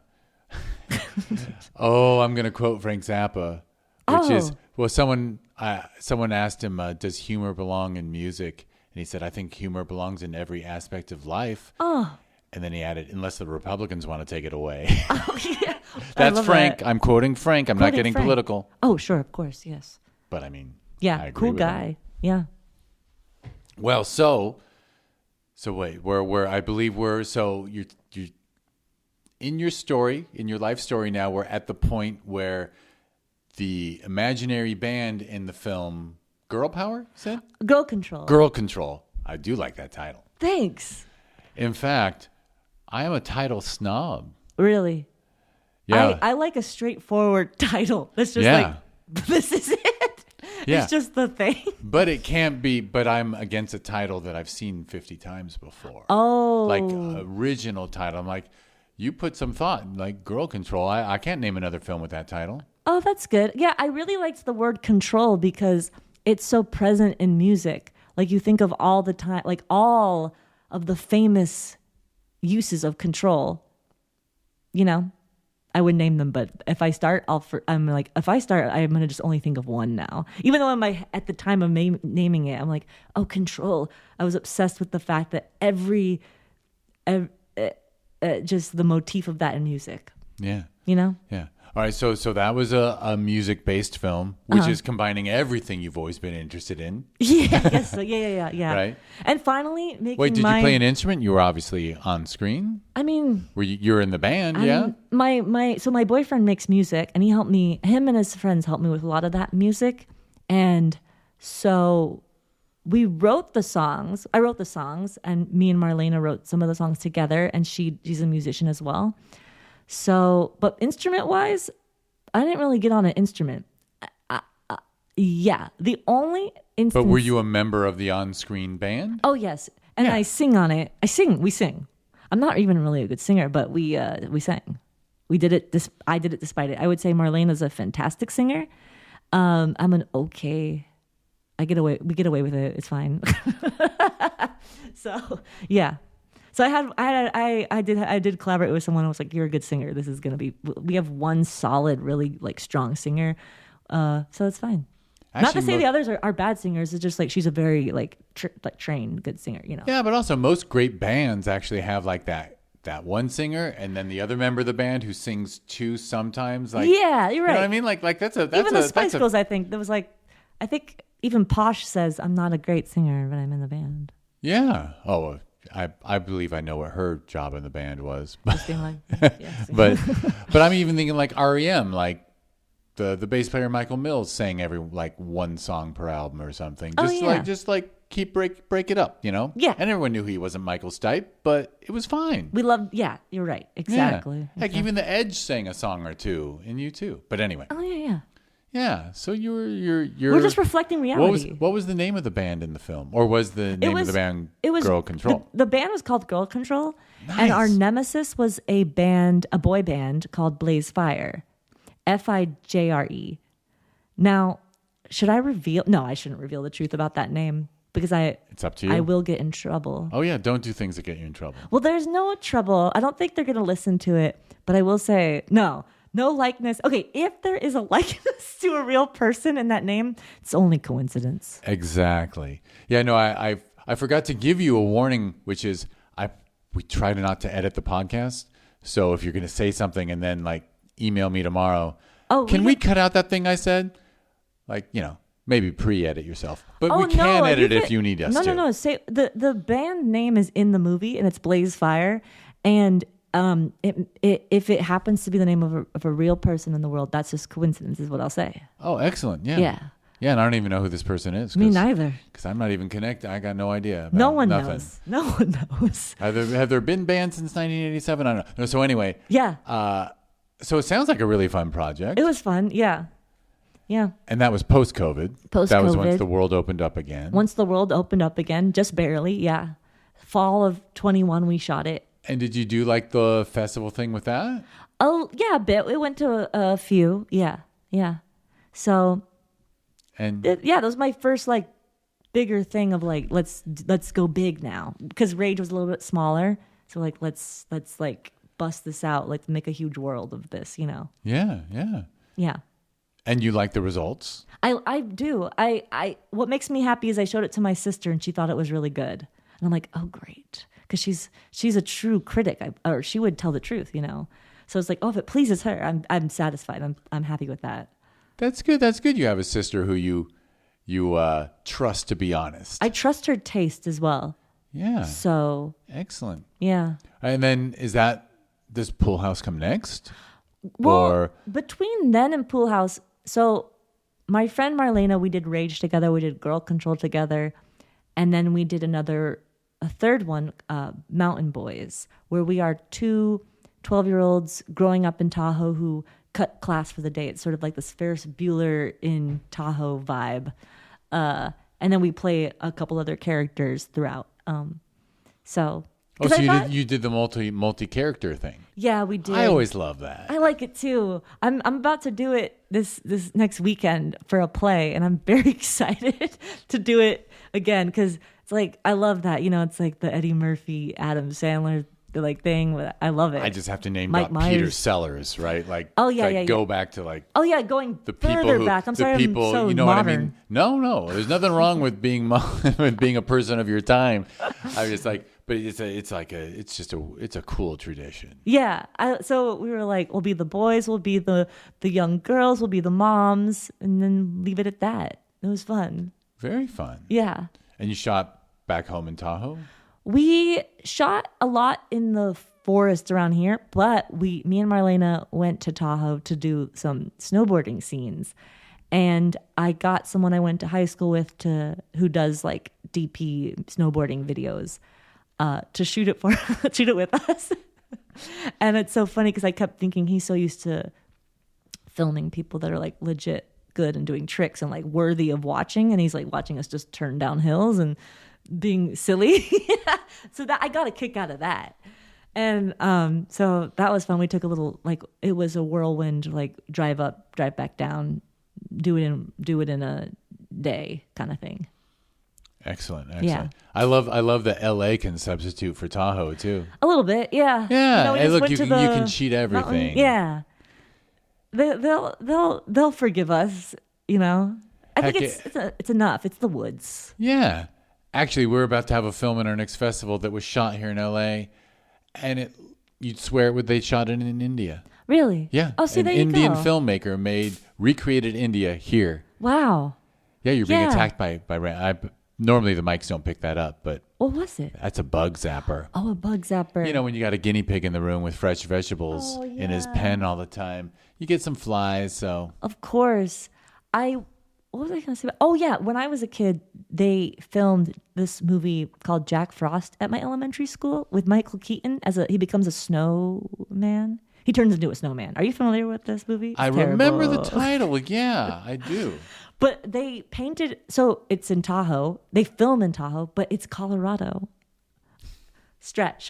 I'm going to quote Frank Zappa, which is, well, someone asked him, does humor belong in music? And he said, I think humor belongs in every aspect of life. Oh. And then he added, unless the Republicans want to take it away. Oh, yeah. That's Frank. That. I'm quoting Frank. I'm not getting political. Oh, sure. Of course. Yes. But I mean, yeah, cool guy. Him. Yeah. Well, So wait, you're in your story, in your life story now, we're at the point where the imaginary band in the film Girl Power, said? Girl Control. Girl Control. I do like that title. Thanks. In fact, I am a title snob. Really? Yeah. I like a straightforward title. That's just like, this is it. Yeah. It's just the thing. But it can't be, but I'm against a title that I've seen 50 times before. Oh. Like original title. I'm like, you put some thought, like Girl Control. I can't name another film with that title. Oh, that's good. Yeah, I really liked the word control because it's so present in music. Like you think of all the time, like all of the famous uses of control, you know? I would name them, but if I start, I'm going to just only think of one now. Even though at the time of naming it, I'm like, oh, control. I was obsessed with the fact that just the motif of that in music. Yeah. You know? Yeah. All right. So that was a music-based film, which is combining everything you've always been interested in. Yeah. I guess so. Yeah. Right. And finally, Wait, did you play an instrument? You were obviously on screen. I mean, you're in the band, yeah? So my boyfriend makes music, and him and his friends helped me with a lot of that music. And so we wrote the songs. I wrote the songs, and me and Marlena wrote some of the songs together, and she's a musician as well. So, but instrument-wise, I didn't really get on an instrument. The only instance... But were you a member of the on-screen band? Oh, yes. And I sing on it. We sing. I'm not even really a good singer, but we sang. We did it. I did it despite it. I would say Marlena's a fantastic singer. I'm an okay. We get away with it. It's fine. So yeah. So I did collaborate with someone. I was like, "You're a good singer. This is gonna be." We have one solid, really like strong singer. So it's fine. Actually, not to say the others are bad singers. It's just like she's a very like trained good singer, you know. Yeah, but also most great bands actually have like that one singer and then the other member of the band who sings too sometimes. Like, yeah, you're right. You know what I mean? Like that's even the Spice Girls. I think there was like, I think even Posh says I'm not a great singer, but I'm in the band. Yeah. Oh, I believe I know what her job in the band was. Just being like, but I'm even thinking like REM, like. The bass player Michael Mills sang every like one song per album or something. Just keep break it up, you know? Yeah. And everyone knew he wasn't Michael Stipe, but it was fine. We loved you're right. Exactly. Yeah. Heck, even The Edge sang a song or two, and you too. But anyway. Oh yeah. Yeah. So you're we're just reflecting reality. What was the name of the band in the film? Or was the name of the band Girl Control? The band was called Girl Control. Nice. And our nemesis was a boy band called Blaze Fire. FIJRE. Now, should I reveal? No, I shouldn't reveal the truth about that name because it's up to you. I will get in trouble. Oh yeah, don't do things that get you in trouble. Well, there's no trouble. I don't think they're going to listen to it, but I will say no likeness. Okay, if there is a likeness to a real person in that name, it's only coincidence. Exactly. Yeah, no, I forgot to give you a warning, which is we try not to edit the podcast. So if you're going to say something and then like email me tomorrow. Oh, can we cut out that thing I said? Like, you know, maybe pre-edit yourself. But we can edit it if you need us to. No. Say the band name is in the movie and it's Blaze Fire. And if it happens to be the name of a real person in the world, that's just coincidence, is what I'll say. Oh, excellent. Yeah. Yeah. Yeah, and I don't even know who this person is. Me neither. Because I'm not even connected. I got no idea. No one nothing. knows. No one knows. Have there been bands since 1987? I don't know. No, so anyway. Yeah. So it sounds like a really fun project. It was fun. Yeah. Yeah. And that was post-COVID. Post-COVID. That was once the world opened up again. Once the world opened up again, just barely. Yeah. Fall of 21, we shot it. And did you do like the festival thing with that? Oh, yeah, a bit. We went to a few. Yeah. Yeah. So... And that was my first like bigger thing of like let's go big now, because Rage was a little bit smaller, so like let's like bust this out, like make a huge world of this, you know. Yeah. And you like the results? I do. I what makes me happy is I showed it to my sister and she thought it was really good, and I'm like, oh great, because she's a true critic, or she would tell the truth, you know. So it's like, oh, if it pleases her, I'm satisfied. I'm happy with that. That's good. That's good. You have a sister who you trust to be honest. I trust her taste as well. Yeah. So excellent. Yeah. And then does Pool House come next? Well, or between then and Pool House, so my friend Marlena, we did Rage together. We did Girl Control together, and then we did a third one, Mountain Boys, where we are two 12-year-olds growing up in Tahoe who cut class for the day. It's sort of like this Ferris Bueller in Tahoe vibe. And then we play a couple other characters throughout. So you did the multi-character thing. Yeah, we did. I always love that. I like it too. I'm about to do it this next weekend for a play, and I'm very excited to do it again, because it's like, I love that. You know, it's like the Eddie Murphy, Adam Sandler like thing. I love it. I just have to name Mike Myers. Peter Sellers, right? Like, go back to like. Oh yeah, going the further people back. I'm sorry, people, I'm so you know modern. what I mean? No, there's nothing wrong with being with being a person of your time. I just like, but it's a cool tradition. Yeah. So we were like, we'll be the boys, we'll be the young girls, we'll be the moms, and then leave it at that. It was fun. Very fun. Yeah. And you shot back home in Tahoe? We shot a lot in the forest around here, but me and Marlena went to Tahoe to do some snowboarding scenes. And I got someone I went to high school with who does like DP snowboarding videos to shoot it with us. And it's so funny because I kept thinking he's so used to filming people that are like legit good and doing tricks and like worthy of watching, and he's like watching us just turn down hills and being silly. So that I got a kick out of that. And so that was fun. We took a little, like, it was a whirlwind, like drive up, drive back down, do it in a day kind of thing. Excellent. Yeah. I love that LA can substitute for Tahoe too. A little bit, yeah. Yeah. You know, hey, look, you can cheat everything. Yeah. They'll forgive us, you know. I think it's enough. It's the woods. Yeah. Actually, we're about to have a film in our next festival that was shot here in LA, and you'd swear they shot it in India. Really? Yeah. Oh, see, there you go. An Indian filmmaker recreated India here. Wow. Yeah, you're being attacked by normally the mics don't pick that up, but what was it? That's a bug zapper. Oh, a bug zapper. You know, when you got a guinea pig in the room with fresh vegetables in his pen all the time, you get some flies. So of course, what was I going to say? Oh, yeah. When I was a kid, they filmed this movie called Jack Frost at my elementary school with Michael Keaton he becomes a snowman. He turns into a snowman. Are you familiar with this movie? I remember the title. Yeah, I do. But they painted, so it's in Tahoe. They film in Tahoe, but it's Colorado.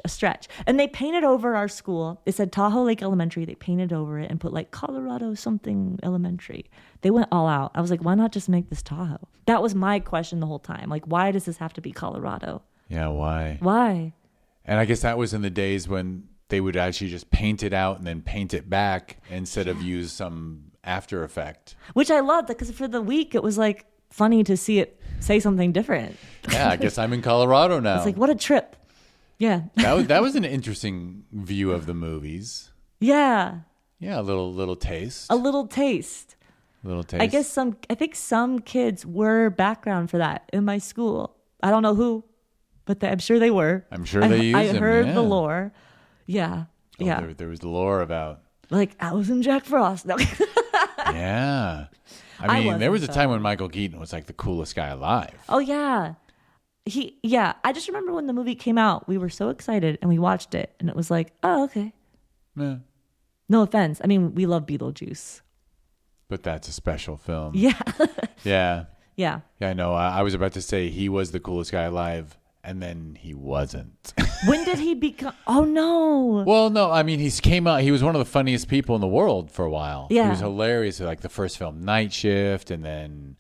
A stretch. And they painted over our school. It said Tahoe Lake Elementary. They painted over it and put like Colorado something elementary. They went all out. I was like, why not just make this Tahoe? That was my question the whole time. Like, why does this have to be Colorado? Yeah, why? Why? And I guess that was in the days when they would actually just paint it out and then paint it back instead of use some after effect. Which I loved, because for the week it was like funny to see it say something different. Yeah, I guess I'm in Colorado now. It's like, what a trip. Yeah. that was an interesting view of the movies. Yeah. Yeah, a little taste. A little taste. I think some kids were background for that in my school. I don't know who, but I'm sure they were. I'm sure they used them. I heard the lore. Yeah. Oh, Yeah. There was lore about. Like, I was in Jack Frost. No. Yeah. I mean, there was a time when Michael Keaton was like the coolest guy alive. Oh, yeah. I just remember when the movie came out, we were so excited and we watched it and it was like, oh, okay. Yeah. No offense. I mean, we love Beetlejuice. But that's a special film. Yeah. Yeah. Yeah. Yeah, I know. I was about to say he was the coolest guy alive, and then he wasn't. When did he become? Oh, no. Well, no. I mean, he came out. He was one of the funniest people in the world for a while. Yeah. He was hilarious. Like the first film, Night Shift, and then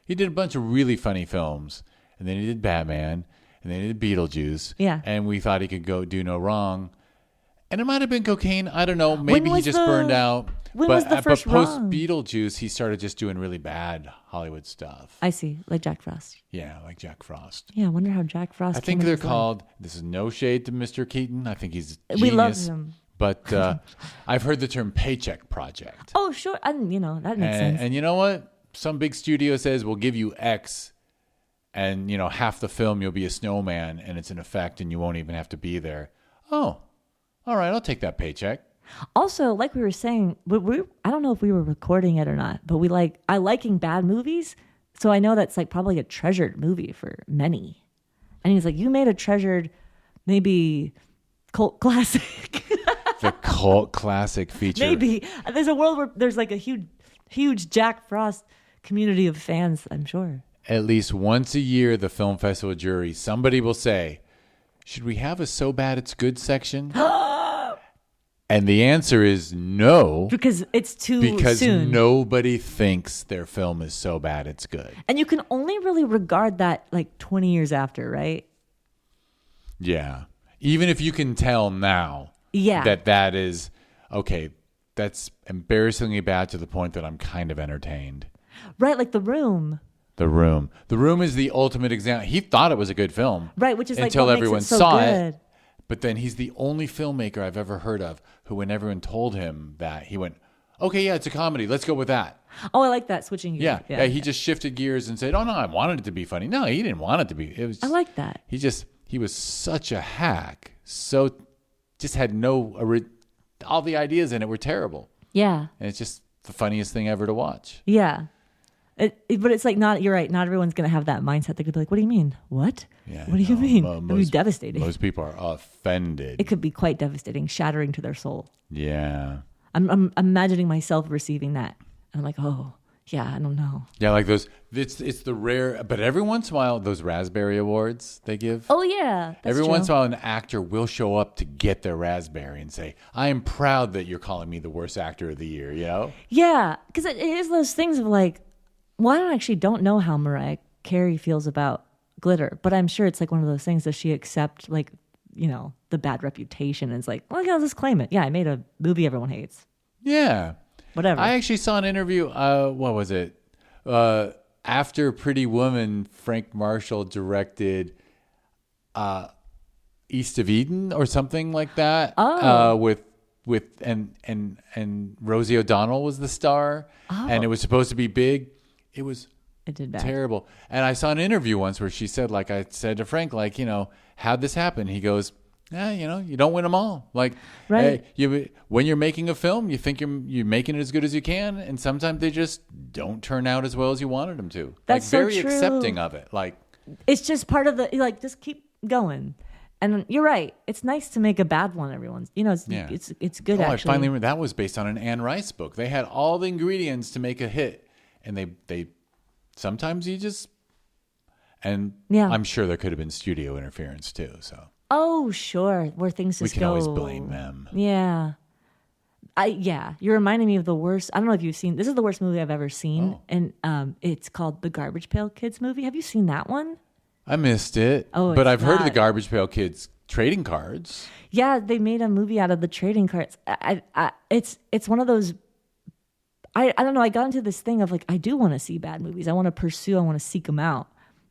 he did a bunch of really funny films. And then he did Batman, and then he did Beetlejuice. Yeah. And we thought he could go do no wrong. And it might have been cocaine. I don't know. Maybe he just burned out. When was the first But post wrong? Beetlejuice, he started just doing really bad Hollywood stuff. I see. Like Jack Frost. Yeah, like Jack Frost. Yeah, I wonder how Jack Frost I think they're called, this is no shade to Mr. Keaton. I think he's genius. We love him. But I've heard the term paycheck project. Oh, sure. And, that makes sense. And you know what? Some big studio says, we'll give you X. And, half the film you'll be a snowman and it's an effect and you won't even have to be there. Oh, all right, I'll take that paycheck. Also, like we were saying, I don't know if we were recording it or not, but I liking bad movies. So I know that's like probably a treasured movie for many. And he's like, you made a treasured, maybe cult classic. The cult classic feature. Maybe. There's a world where there's like a huge Jack Frost community of fans, I'm sure. At least once a year, the film festival jury, somebody will say, should we have a so bad it's good section? And the answer is no. Because it's too soon. Because nobody thinks their film is so bad it's good. And you can only really regard that like 20 years after, right? Yeah. Even if you can tell now that is, okay, that's embarrassingly bad to the point that I'm kind of entertained. Right, like The Room. The Room. The Room is the ultimate example. He thought it was a good film. Right, which is until like what everyone makes it so saw good. it. But then he's the only filmmaker I've ever heard of who, when everyone told him that, he went, okay, yeah, it's a comedy. Let's go with that. Oh, I like that, switching gears. Yeah, he just shifted gears and said, oh, no, I wanted it to be funny. No, he didn't want it to be. It was. I like that. He was such a hack. So just had all the ideas in it were terrible. Yeah. And it's just the funniest thing ever to watch. Yeah. But it's like you're right. Not everyone's going to have that mindset. They're going to be like, what do you mean? What? Yeah, what do you mean? It would be devastating. Most people are offended. It could be quite devastating, shattering to their soul. Yeah. I'm imagining myself receiving that. And I'm like, oh, yeah, I don't know. Yeah, like those, it's the rare, but every once in a while, those Raspberry Awards they give. Oh, yeah. Every once in a while, an actor will show up to get their Raspberry and say, I am proud that you're calling me the worst actor of the year, Yeah, because it is those things of like, well, I actually don't know how Mariah Carey feels about glitter, but I'm sure it's like one of those things that she accept, like, the bad reputation. And it's like, well, I'll just claim it. Yeah, I made a movie everyone hates. Yeah. Whatever. I actually saw an interview. What was it? After Pretty Woman, Frank Marshall directed East of Eden or something like that. Oh. And Rosie O'Donnell was the star. Oh. And it was supposed to be big. It did bad. Terrible. And I saw an interview once where she said, like I said to Frank, like, how'd this happen? He goes, you don't win them all. Like, right. When you're making a film, you think you're making it as good as you can, and sometimes they just don't turn out as well as you wanted them to. That's like, so very true. accepting of it. Like, it's just part of the, like, just keep going. And you're right. It's nice to make a bad one. Everyone's, it's good. Actually, I finally remember that was based on an Anne Rice book. They had all the ingredients to make a hit. And they sometimes you just, and I'm sure there could have been studio interference too. So sure, where things just we can always blame them. Yeah, you're reminding me of the worst. I don't know if you've seen. This is the worst movie I've ever seen, and it's called the Garbage Pail Kids movie. Have you seen that one? I missed it. But I've heard of the Garbage Pail Kids trading cards. Yeah, they made a movie out of the trading cards. It's one of those. I don't know. I got into this thing of like, I do want to see bad movies. I want to seek them out.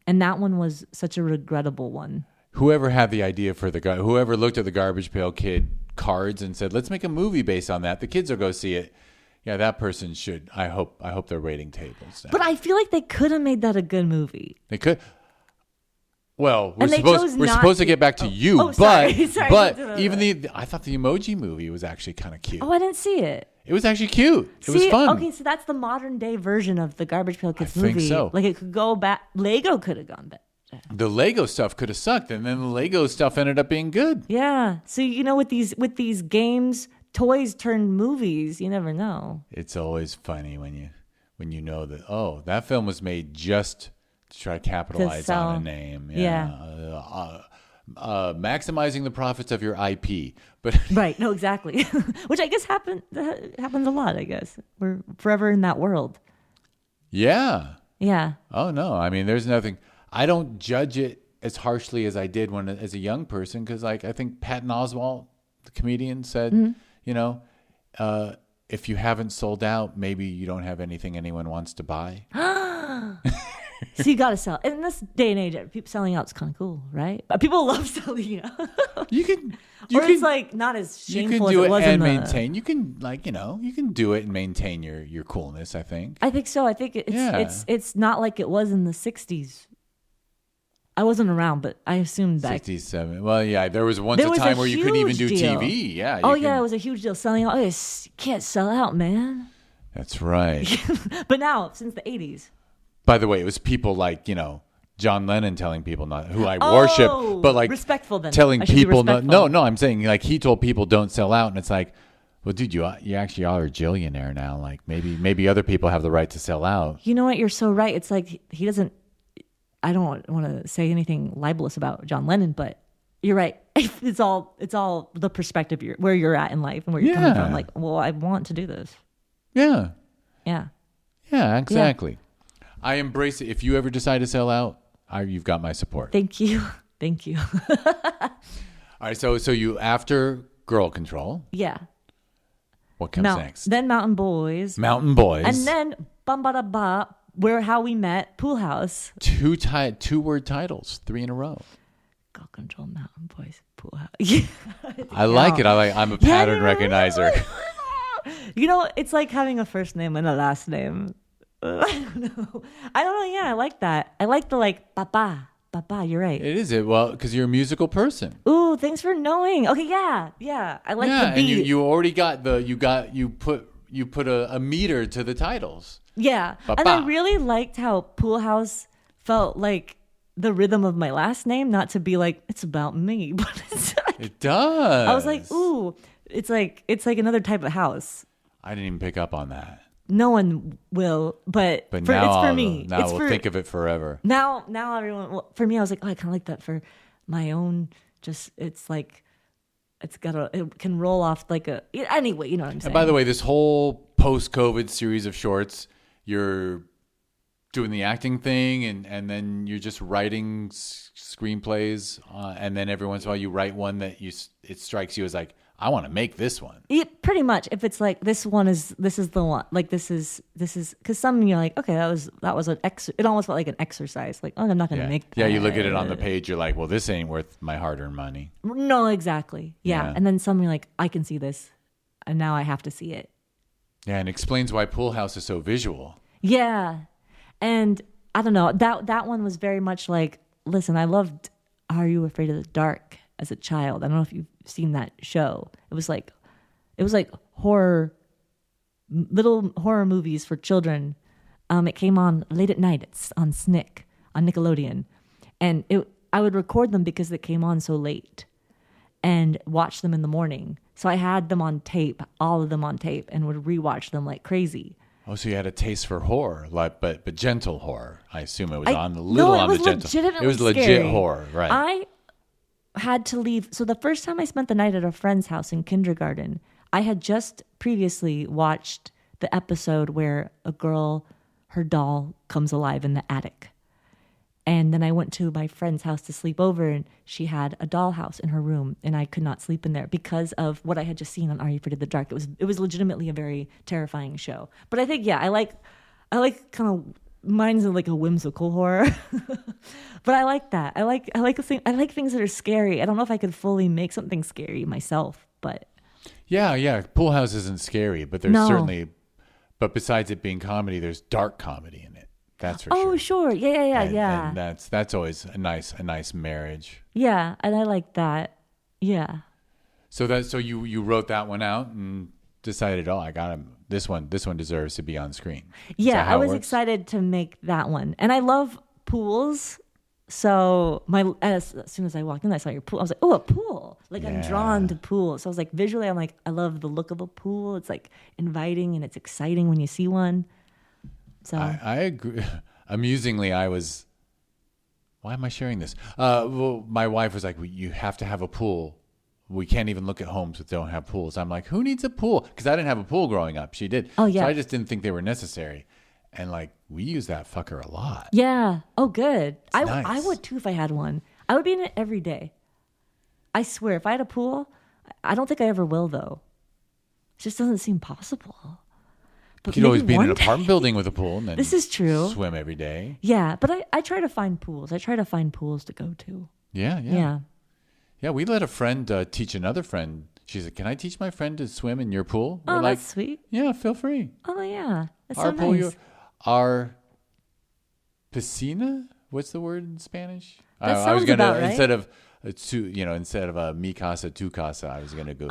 And that one was such a regrettable one. Whoever had the idea whoever looked at the Garbage Pail Kid cards and said, let's make a movie based on that. The kids will go see it. Yeah, that person should. I hope they're waiting tables now. But I feel like they could have made that a good movie. They could. Well, we're supposed to get back to you, but I thought the Emoji Movie was actually kind of cute. Oh, I didn't see it. It was actually cute. It was fun. Okay, so that's the modern day version of the Garbage Pail Kids movie. I think so. Like it could go back. Lego could have gone back. The Lego stuff could have sucked, and then the Lego stuff ended up being good. Yeah. So with these games, toys turned movies. You never know. It's always funny when you know that that film was made just to try to capitalize on a name. Yeah. Maximizing the profits of your IP, but right. No, exactly. Which I guess happens a lot. I guess we're forever in that world. Yeah. Yeah. Oh no. I mean, there's nothing. I don't judge it as harshly as I did as a young person, because I think Patton Oswalt, the comedian, said, if you haven't sold out, maybe you don't have anything anyone wants to buy. So you got to sell. In this day and age, people selling out is kind of cool, right? But people love selling out. It's like not as shameful as it was in the... maintain. You can you can do it and maintain your coolness, I think. I think so. I think it's not like it was in the 60s. I wasn't around, but I assumed that 67. Well, yeah, there was a time where you couldn't even do deal. TV. Yeah. It was a huge deal selling out. You can't sell out, man. That's right. But now, since the 80s. By the way, it was people like, John Lennon telling people not who I worship, but like respectful then. Telling people no, I'm saying like he told people don't sell out, and it's like, well, dude, you actually are a jillionaire now. Like maybe other people have the right to sell out. You know what? You're so right. It's like he doesn't. I don't want to say anything libelous about John Lennon, but you're right. It's all the perspective where you're at in life and where you're coming from. Like, well, I want to do this. Yeah. Yeah. Yeah. Exactly. Yeah. I embrace it. If you ever decide to sell out, you've got my support. Thank you. Thank you. All right. So you after Girl Control. Yeah. What comes next? Then Mountain Boys. And then Bum Ba Da Ba, How We Met, Pool House. 2-word titles, 3 in a row. Girl Control, Mountain Boys, Pool House. Yeah. I like it. I'm a pattern recognizer. It's like having a first name and a last name. I don't know. Yeah, I like that. I like the papa. You're right. It is it. Well, because you're a musical person. Ooh, thanks for knowing. Okay, yeah. I like the beat. And you already got you put a meter to the titles. Yeah, Papa. And I really liked how Pool House felt like the rhythm of my last name, not to be like it's about me, but it does. I was like, ooh, it's like another type of house. I didn't even pick up on that. No one will, but now it's for me. Now we'll think of it forever. Now everyone. Well, for me, I was like, I kind of like that for my own. Just it's like it can roll off like a anyway. You know what I'm saying. And by the way, this whole post-COVID series of shorts, you're doing the acting thing, and then you're just writing screenplays, and then every once in a while you write one that it strikes you as like, I want to make this one. Yeah, pretty much. If it's like this is the one. Like this is because some you're like, okay, that was an it almost felt like an exercise. Like, oh, I'm not going to make that. Yeah, you look at it on the page, you're like, well, this ain't worth my hard-earned money. No, exactly. Yeah. And then some you're like, I can see this, and now I have to see it. Yeah, and it explains why Pool House is so visual. Yeah, and I don't know, that one was very much like, listen, I loved Are You Afraid of the Dark as a child. I don't know if you've seen that show. It was like little horror movies for children. It came on late at night. It's on Snick, on Nickelodeon. And I would record them because it came on so late and watch them in the morning. So I had them on tape, all of them on tape, and would rewatch them like crazy. Oh, so you had a taste for horror, but gentle horror. I assume it was on the gentle. It was legit scary. Horror, right? I had to leave. So the first time I spent the night at a friend's house in kindergarten, I had just previously watched the episode where a girl, her doll comes alive in the attic. And then I went to my friend's house to sleep over, and she had a dollhouse in her room, and I could not sleep in there because of what I had just seen on Are You Afraid of the Dark. It was legitimately a very terrifying show. But I think, yeah, I like kind of, mine's like a whimsical horror. But I like that. I like things that are scary. I don't know if I could fully make something scary myself, but yeah. Pool House isn't scary, but there's certainly, but besides it being comedy, there's dark comedy in it. That's for sure. Oh, sure. Yeah. And that's always a nice marriage. Yeah, and I like that. Yeah. So you wrote that one out and decided, I got him. This one deserves to be on screen. Yeah, I was excited to make that one, and I love pools. So as soon as I walked in, I saw your pool. I was like, oh, a pool! Like I'm drawn to pools. So I was like, visually, I'm like, I love the look of a pool. It's like inviting and it's exciting when you see one. So I agree. Amusingly, why am I sharing this? Well, my wife was like, you have to have a pool. We can't even look at homes that don't have pools. I'm like, who needs a pool? Because I didn't have a pool growing up. She did. Oh, yeah. So I just didn't think they were necessary. And like, we use that fucker a lot. Yeah. Oh, good. Nice. I would too if I had one. I would be in it every day. I swear, if I had a pool, I don't think I ever will, though. It just doesn't seem possible. But you could always be in an apartment building with a pool and then this is true. Swim every day. Yeah, but I try to find pools. I try to find pools to go to. Yeah. Yeah, we let a friend teach another friend. She said, can I teach my friend to swim in your pool? We're like, that's sweet. Yeah, feel free. Oh, yeah. That's our so pool, nice. Our piscina? What's the word in Spanish? That sounds about right. Instead of a mi casa, tu casa, I was going to go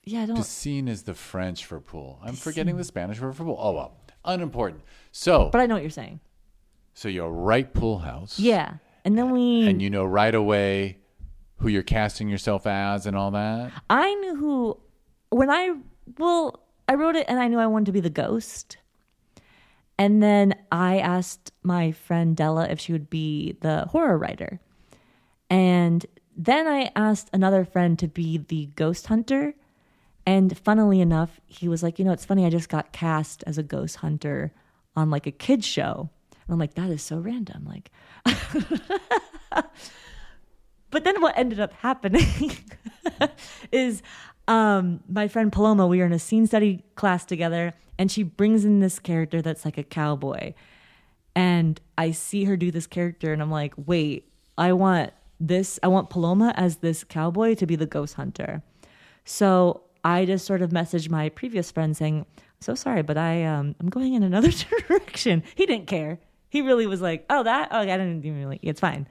piscine is the French for pool. I'm forgetting the Spanish word for pool. Oh, well, unimportant. So, but I know what you're saying. So you're right pool house. Yeah. And then and you know right away who you're casting yourself as and all that? I knew I wrote it and I knew I wanted to be the ghost. And then I asked my friend Della if she would be the horror writer. And then I asked another friend to be the ghost hunter. And funnily enough, he was like, it's funny, I just got cast as a ghost hunter on like a kid's show. And I'm like, that is so random. Like, but then what ended up happening is my friend Paloma, we were in a scene study class together, and she brings in this character that's like a cowboy. And I see her do this character, and I'm like, wait, I want Paloma as this cowboy to be the ghost hunter. So I just sort of messaged my previous friend saying, so sorry, but I'm going in another direction. He didn't care. He really was like, I didn't even really, it's fine.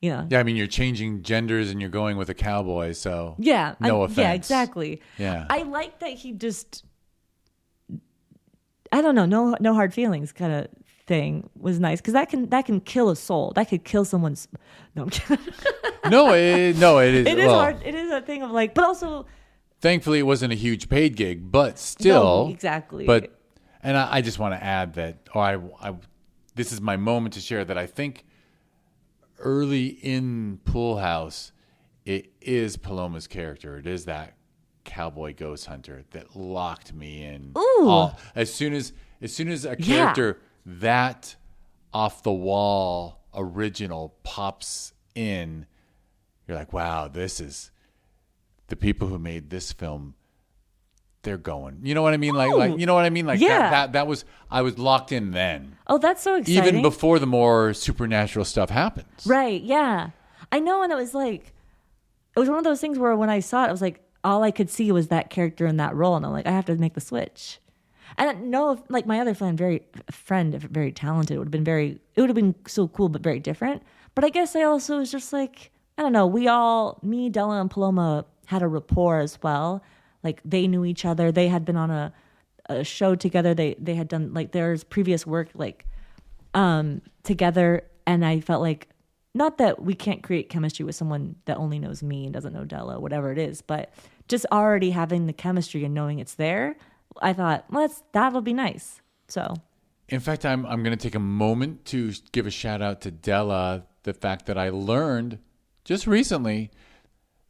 Yeah, I mean, you're changing genders and you're going with a cowboy, so yeah, no offense. Yeah, exactly. Yeah. I like that he just, I don't know, no hard feelings kind of thing was nice, because that can kill a soul. That could kill someone's, no, I'm kidding. No, it is. It is hard. It is a thing of like, but also. Thankfully, it wasn't a huge paid gig, but still. No, exactly. And I just want to add that, this is my moment to share that I think early in Pool House, it is Paloma's character. It is that cowboy ghost hunter that locked me in. Ooh. As soon as a character that off the wall original pops in, you're like, wow, this is the people who made this film. They're going. You know what I mean? Like you know what I mean? Like that was, I was locked in then. Oh, that's so exciting. Even before the more supernatural stuff happens. Right, yeah. I know, and it was one of those things where when I saw it, I was like, all I could see was that character in that role, and I'm like, I have to make the switch. And I know, if, like, my other friend, very talented, it would have been so cool, but very different. But I guess I also was just like, I don't know, me, Della, and Paloma had a rapport as well. Like, they knew each other. They had been on a show together. They had done, like, their previous work, like, together. And I felt like, not that we can't create chemistry with someone that only knows me and doesn't know Della, whatever it is, but just already having the chemistry and knowing it's there, I thought, that'll be nice. So, in fact, I'm going to take a moment to give a shout out to Della. The fact that I learned just recently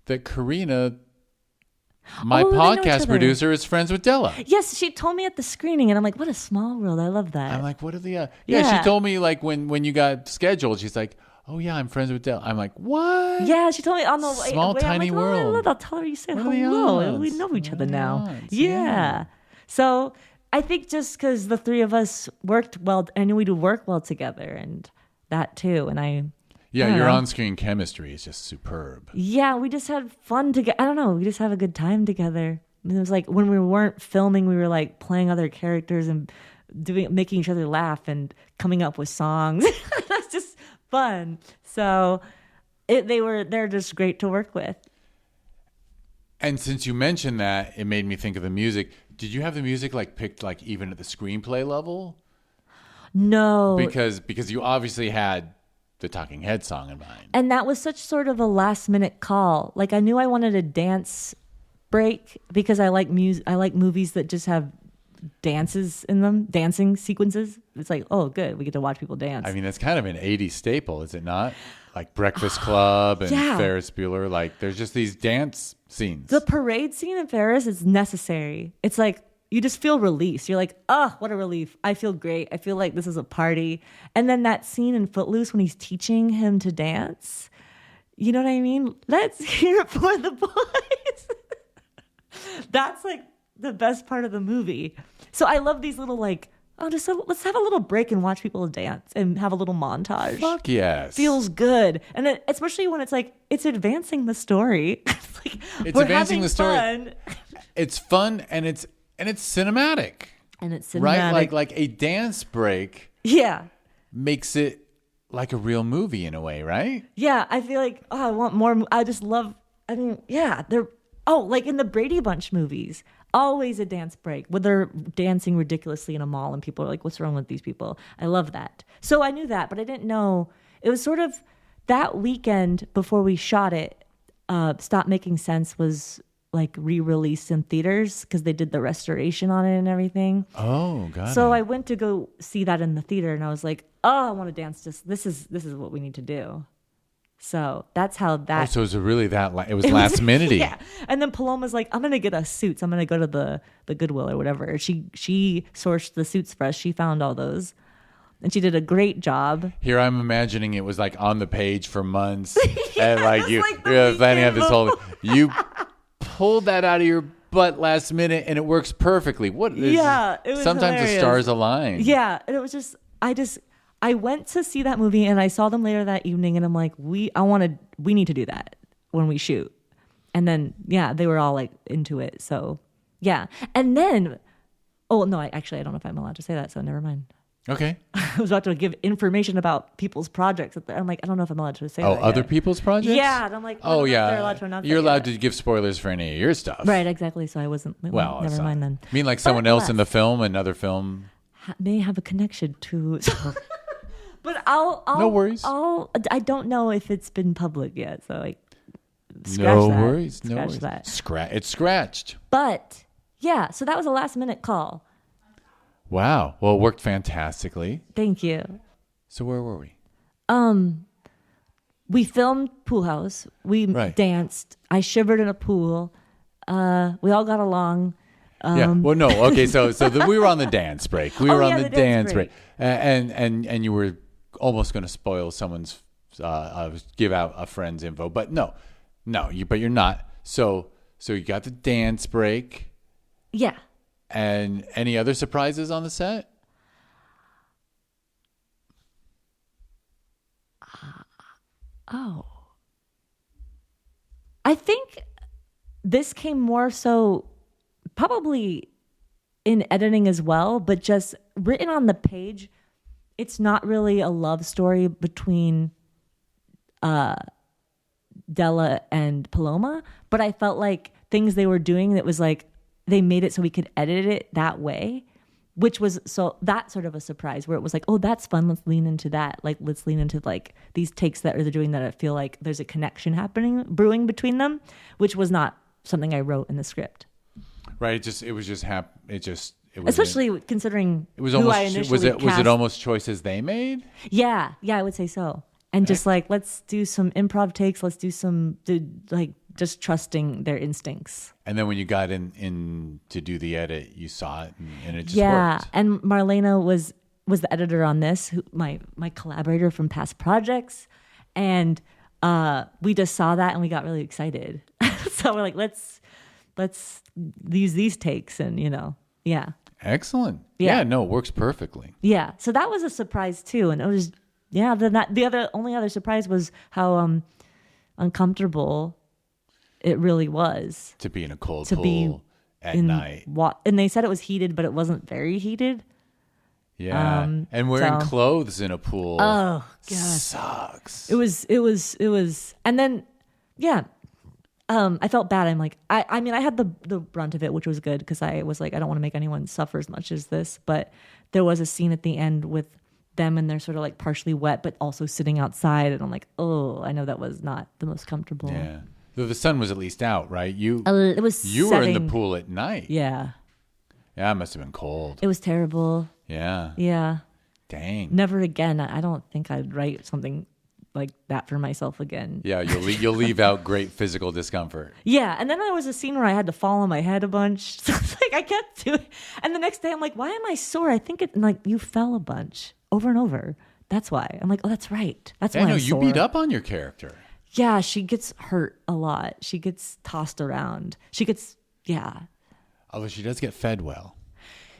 that Karina, my podcast producer, is friends with Della. Yes, she told me at the screening, and I'm like, what a small world. I love that. I'm like, what are the... Yeah, she told me, like, when you got scheduled, she's like, oh, yeah, I'm friends with Della. I'm like, what? Yeah, she told me on the small, tiny world. I'll tell her you said hello. We know each other now. Yeah. So I think just because the three of us worked well, I knew we'd work well together, and that too. And your on-screen chemistry is just superb. Yeah, we just had fun together. I don't know. We just have a good time together. And it was like when we weren't filming, we were like playing other characters and making each other laugh and coming up with songs. That's just fun. So they're just great to work with. And since you mentioned that, it made me think of the music. Did you have the music like picked like even at the screenplay level? No. Because you obviously had the Talking Head song in mind. And that was such sort of a last minute call. Like I knew I wanted a dance break because I like music. I like movies that just have dances in them, dancing sequences. It's like, oh, good, we get to watch people dance. I mean, that's kind of an 80s staple, is it not? Like Breakfast Club and Ferris Bueller. Like there's just these dance scenes. The parade scene in Ferris is necessary. It's like you just feel release. You're like, oh, what a relief. I feel great. I feel like this is a party. And then that scene in Footloose when he's teaching him to dance. You know what I mean? Let's hear it for the boys. That's like the best part of the movie. So I love these little like, let's have a little break and watch people dance and have a little montage. Fuck yes. Feels good. And especially when it's like, it's advancing the story. It's like, it's advancing the story. Fun. It's fun and it's cinematic. And it's cinematic. Right? Like a dance break. Yeah. Makes it like a real movie in a way, right? Yeah. I feel like, I want more. I just love, like in the Brady Bunch movies, always a dance break where they're dancing ridiculously in a mall and people are like, what's wrong with these people? I love that. So I knew that, but I didn't know. It was sort of that weekend before we shot it, Stop Making Sense was like re-released in theaters because they did the restoration on it and everything. Oh, got it. So I went to go see that in the theater and I was like, oh, I want to dance. This is what we need to do. So that's how that. Oh, so it was really it was last minute. Yeah. And then Paloma's like, I'm going to get us suits. I'm going to go to the Goodwill or whatever. She sourced the suits for us. She found all those. And she did a great job. Here I'm imagining it was like on the page for months. And like you're planning on this whole. You pulled that out of your butt last minute and it works perfecly. It was sometimes hilarious. The stars align. Yeah. And it was just, I went to see that movie and I saw them later that evening and I'm like, we need to do that when we shoot. And then, they were all like into it. So yeah. And then, I don't know if I'm allowed to say that. So never mind. Okay. I was about to give information about people's projects. I'm like, I don't know if I'm allowed to say that. Oh, other people's projects? Yeah. And I'm like, they're allowed to announce You're allowed to give spoilers for any of your stuff. Right. Exactly. So I wasn't, never mind then. I mean like someone else in the film, another film. May have a connection to... But I'll no worries. I don't know if it's been public yet, so like no worries. That. It's scratched. But yeah, so that was a last minute call. Wow. Well, it worked fantastically. Thank you. So where were we? We filmed Pool House. We danced. I shivered in a pool. We all got along. Yeah. Well, no. Okay. So we were on the dance break. We were on the dance break, and you were almost going to spoil someone's, give out a friend's info, but no, but you're not. So you got the dance break. Yeah. And any other surprises on the set? I think this came more so probably in editing as well, but just written on the page. It's not really a love story between Della and Paloma, but I felt like things they were doing that was like they made it so we could edit it that way, which was so that sort of a surprise where it was like, oh, that's fun. Let's lean into that. Like, let's lean into like these takes that they're doing that I feel like there's a connection brewing between them, which was not something I wrote in the script. Right. Especially considering it was almost was it almost choices they made? Yeah, I would say so. And just like let's do some improv takes. Let's do just trusting their instincts. And then when you got in to do the edit, you saw it and it just worked. And Marlena was the editor on this, my collaborator from past projects, and we just saw that and we got really excited. So we're like, let's use these takes and yeah. Excellent. Yeah, no, it works perfectly. Yeah. So that was a surprise too. And it was, the only other surprise was how uncomfortable it really was. To be in a cold pool at night. And they said it was heated, but it wasn't very heated. Yeah. And wearing clothes in a pool. Oh, God. Sucks. It was. And then, yeah. I felt bad. I'm like, I mean, I had the brunt of it, which was good because I was like, I don't want to make anyone suffer as much as this. But there was a scene at the end with them and they're sort of like partially wet, but also sitting outside. And I'm like, oh, I know that was not the most comfortable. Yeah. So the sun was at least out, right? You were in the pool at night. Yeah. Yeah, it must have been cold. It was terrible. Yeah. Yeah. Dang. Never again. I don't think I'd write something like that for myself again. Yeah, you'll leave out great physical discomfort. Yeah, and then there was a scene where I had to fall on my head a bunch. So it's like I can't do it. And the next day I'm like, why am I sore? I think you fell a bunch over and over. That's why. I'm like, oh, that's right. That's why I'm sore. You beat up on your character. Yeah, she gets hurt a lot. She gets tossed around. Although she does get fed well.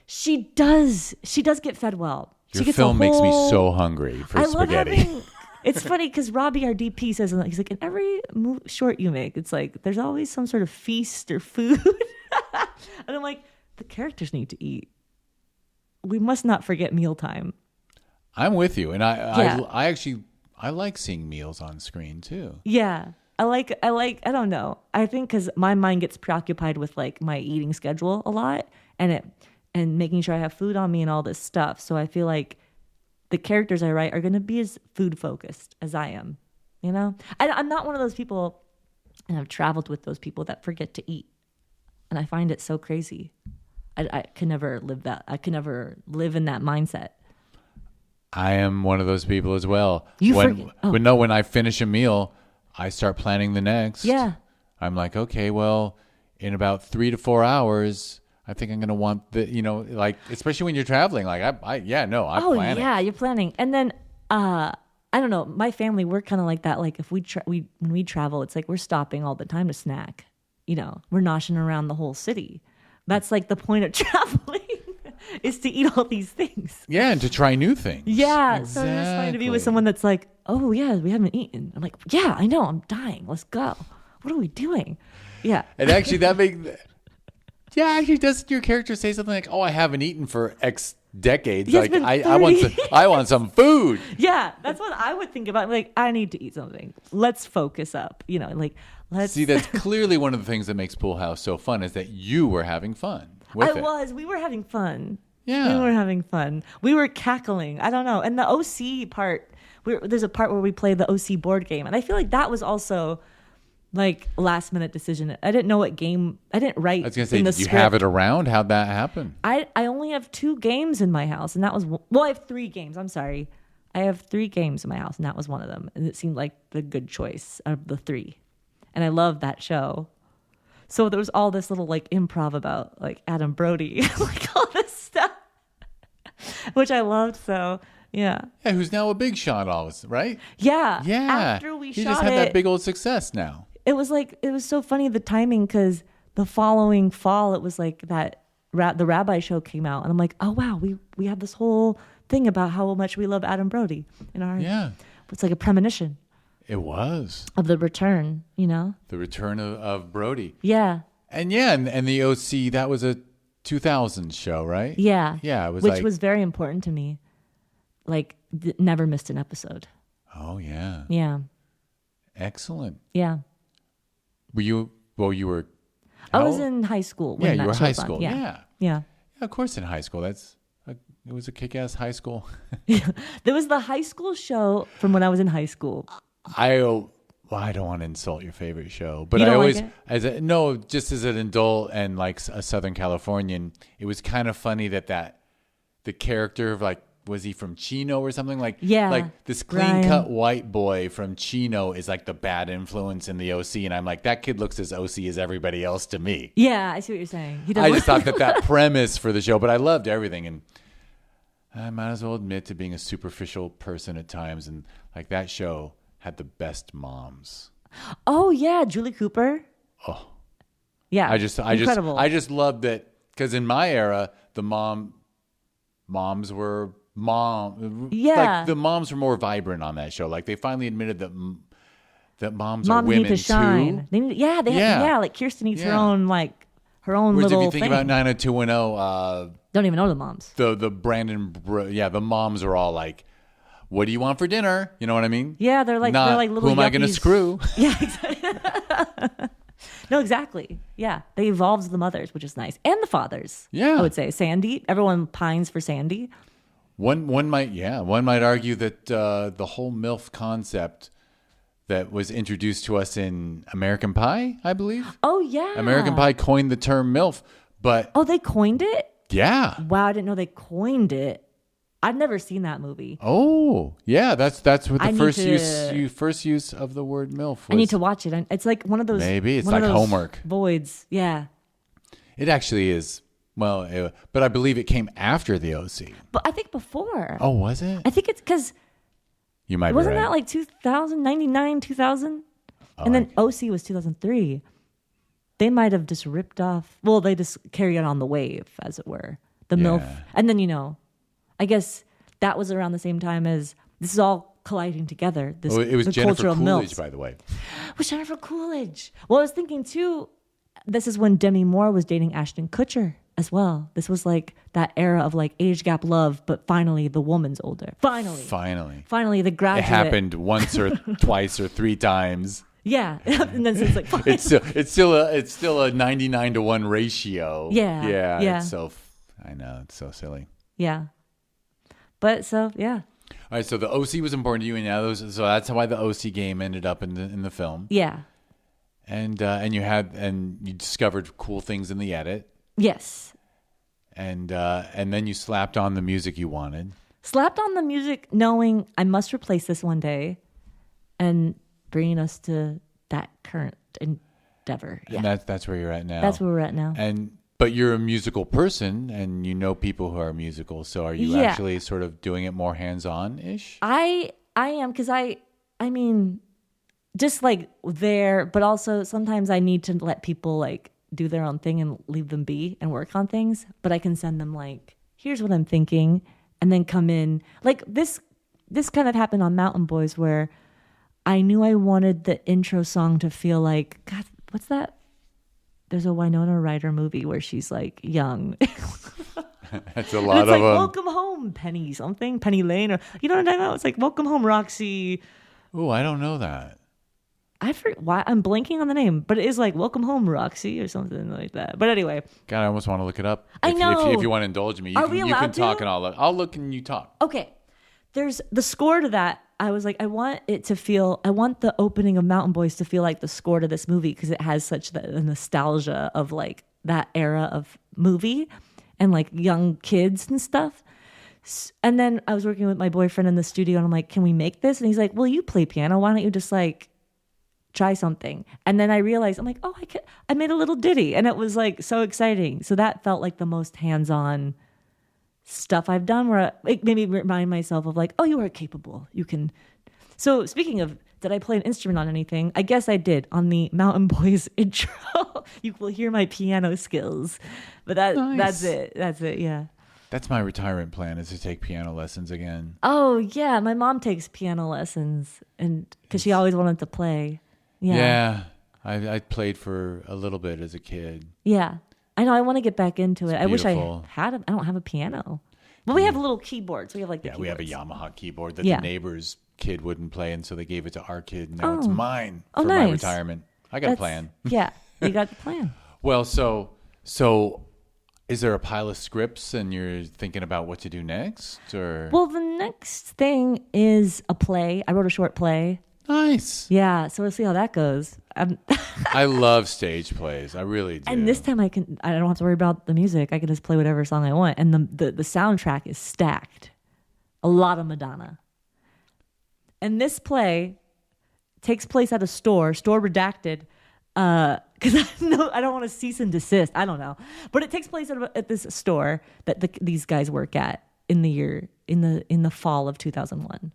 She does get fed well. Your film makes me so hungry for spaghetti. It's funny because Robbie, our DP, says, he's like, in every short you make, it's like, there's always some sort of feast or food. And I'm like, the characters need to eat. We must not forget mealtime. I'm with you. And I like seeing meals on screen too. Yeah. I don't know. I think because my mind gets preoccupied with like my eating schedule a lot and making sure I have food on me and all this stuff. So I feel like the characters I write are going to be as food focused as I am, you know? I'm not one of those people, and I've traveled with those people that forget to eat. And I find it so crazy. I can never live that. I can never live in that mindset. I am one of those people as well. When I finish a meal, I start planning the next. Yeah. I'm like, okay, well, in about 3 to 4 hours, I think I'm going to want especially when you're traveling, I'm planning. Oh, yeah, you're planning. And then, I don't know, my family, we're kind of like that. Like if when we travel, it's like we're stopping all the time to snack. You know, we're noshing around the whole city. That's like the point of traveling is to eat all these things. Yeah, and to try new things. Yeah, exactly. So it's just funny to be with someone that's like, oh, yeah, we haven't eaten. I'm like, yeah, I know, I'm dying. Let's go. What are we doing? Yeah. And actually that makes... Yeah, actually, doesn't your character say something like, "Oh, I haven't eaten for X decades. Like, I want some food." Yeah, that's what I would think about. Like, I need to eat something. Let's focus up. You know, like let's see. That's clearly one of the things that makes Pool House so fun is that you were having fun with it. We were having fun. Yeah, we were having fun. We were cackling. I don't know. And the OC part, there's a part where we play the OC board game, and I feel like that was also. Like last minute decision. I didn't know what game. I didn't write. I was gonna say, did you have it around? How'd that happen? I only have 2 games in my house, and that was I have 3 games. I'm sorry, I have 3 games in my house, and that was one of them. And it seemed like the good choice of the 3. And I loved that show. So there was all this little like improv about like Adam Brody, like all this stuff, which I loved. So. Yeah. Yeah, who's now a big shot, right? Yeah. Yeah. After we he shot just had that big old success now. It was so funny the timing because the following fall it was like that the Rabbi show came out and I'm like, oh wow, we have this whole thing about how much we love Adam Brody in our it's like a premonition. It was of the return, you know, the return of Brody. Yeah, and the OC, that was a 2000 show, right? Yeah, it was, which was very important to me. Like never missed an episode. Oh yeah, yeah, excellent. Yeah. You were... I was in high school. When you were high school. Yeah. Yeah, of course in high school. It was a kick-ass high school. There was the high school show from when I was in high school. I don't want to insult your favorite show, but I always... just as an adult and like a Southern Californian, it was kind of funny that the character of like, was he from Chino or something? Like, like this clean-cut white boy from Chino is like the bad influence in the OC. And I'm like, that kid looks as OC as everybody else to me. Yeah, I see what you're saying. I just thought that premise for the show, but I loved everything. And I might as well admit to being a superficial person at times. And like that show had the best moms. Oh, yeah. Julie Cooper. Oh. Yeah. Incredible. I just loved that because in my era, the moms were... like the moms were more vibrant on that show. Like they finally admitted that moms are women need to shine. too. They need, like Kirsten eats her her own Whereas little if you think thing. about 90210, don't even know the moms. the the moms are all like, what do you want for dinner? You know what I mean? Yeah, they're like little who am I going to yuppies. screw? Yeah, exactly. No, exactly. Yeah, they evolved the mothers, which is nice, and the fathers. Yeah, I would say Sandy. Everyone pines for Sandy. One might argue that the whole MILF concept that was introduced to us in American Pie, I believe. Oh yeah, American Pie coined the term MILF, but they coined it. Yeah. Wow, I didn't know they coined it. I've never seen that movie. Oh, yeah. That's what the first use of the word MILF was. I need to watch it. It's like one of those. Maybe it's like homework. Voids. Yeah. It actually is. Well, but I believe it came after the OC. But I think before. Oh, was it? I think it's because. You might be right. Wasn't that like 2000, 99, 2000? And then OC was 2003. They might have just ripped off. Well, they just carried on the wave, as it were. The MILF. And then, I guess that was around the same time as this is all colliding together. It was Jennifer Coolidge, by the way. It was Jennifer Coolidge. Well, I was thinking too, this is when Demi Moore was dating Ashton Kutcher as well. This was like that era of like age gap love, but finally the woman's older. Finally, the graduate. It happened once or twice or three times. Yeah, and then it's like it's still a 99-to-1 ratio. Yeah. I know it's so silly. Yeah. But so, yeah. All right, so the OC was important to you, and so that's why the OC game ended up in the film. Yeah. And you discovered cool things in the edit. Yes. And then you slapped on the music you wanted. Slapped on the music, knowing I must replace this one day, and bringing us to that current endeavor. Yeah. And that's where you're at now. That's where we're at now. But you're a musical person, and you know people who are musical. So are you actually sort of doing it more hands-on-ish? I am, because I mean, just like there, but also sometimes I need to let people like do their own thing and leave them be and work on things. But I can send them like, here's what I'm thinking, and then come in. Like this kind of happened on Mountain Boys, where I knew I wanted the intro song to feel like, God, what's that? There's a Winona Ryder movie where she's like young. That's a lot of like, welcome home, Penny something, Penny Lane, or you know what I know? It's like welcome home, Roxy. Oh, I don't know that. I forget why I'm blanking on the name, but it is like welcome home, Roxy, or something like that. But anyway, God, I almost want to look it up. I know. If you want to indulge me, you can talk and I'll look and you talk. Okay, there's the score to that. I was like, I want the opening of Mountain Boys to feel like the score to this movie, because it has such the nostalgia of like that era of movie and like young kids and stuff. And then I was working with my boyfriend in the studio and I'm like, can we make this? And he's like, well, you play piano. Why don't you just like try something? And then I realized, I'm like, oh, I made a little ditty, and it was like so exciting. So that felt like the most hands-on stuff I've done, where it made me remind myself of like, oh, you are capable. You can. So speaking of, did I play an instrument on anything? I guess I did on the Mountain Boys intro. You will hear my piano skills, but that's it. That's it. Yeah. That's my retirement plan, is to take piano lessons again. Oh yeah, my mom takes piano lessons, and because she always wanted to play. Yeah. I played for a little bit as a kid. Yeah. I know. I want to get back into it. I wish I had. I don't have a piano. Well, we have a little keyboard. So we have like we have a Yamaha keyboard that the neighbor's kid wouldn't play, and so they gave it to our kid. And now it's mine for my retirement. I got a plan. Yeah, you got the plan. Well, so is there a pile of scripts, and you're thinking about what to do next, or? Well, the next thing is a play. I wrote a short play. Nice. Yeah, so we'll see how that goes. I love stage plays. I really do. And this time I don't have to worry about the music. I can just play whatever song I want. And the soundtrack is stacked. A lot of Madonna. And this play takes place at a store redacted, because I don't want to cease and desist. I don't know. But it takes place at this store that these guys work at in the fall of 2001.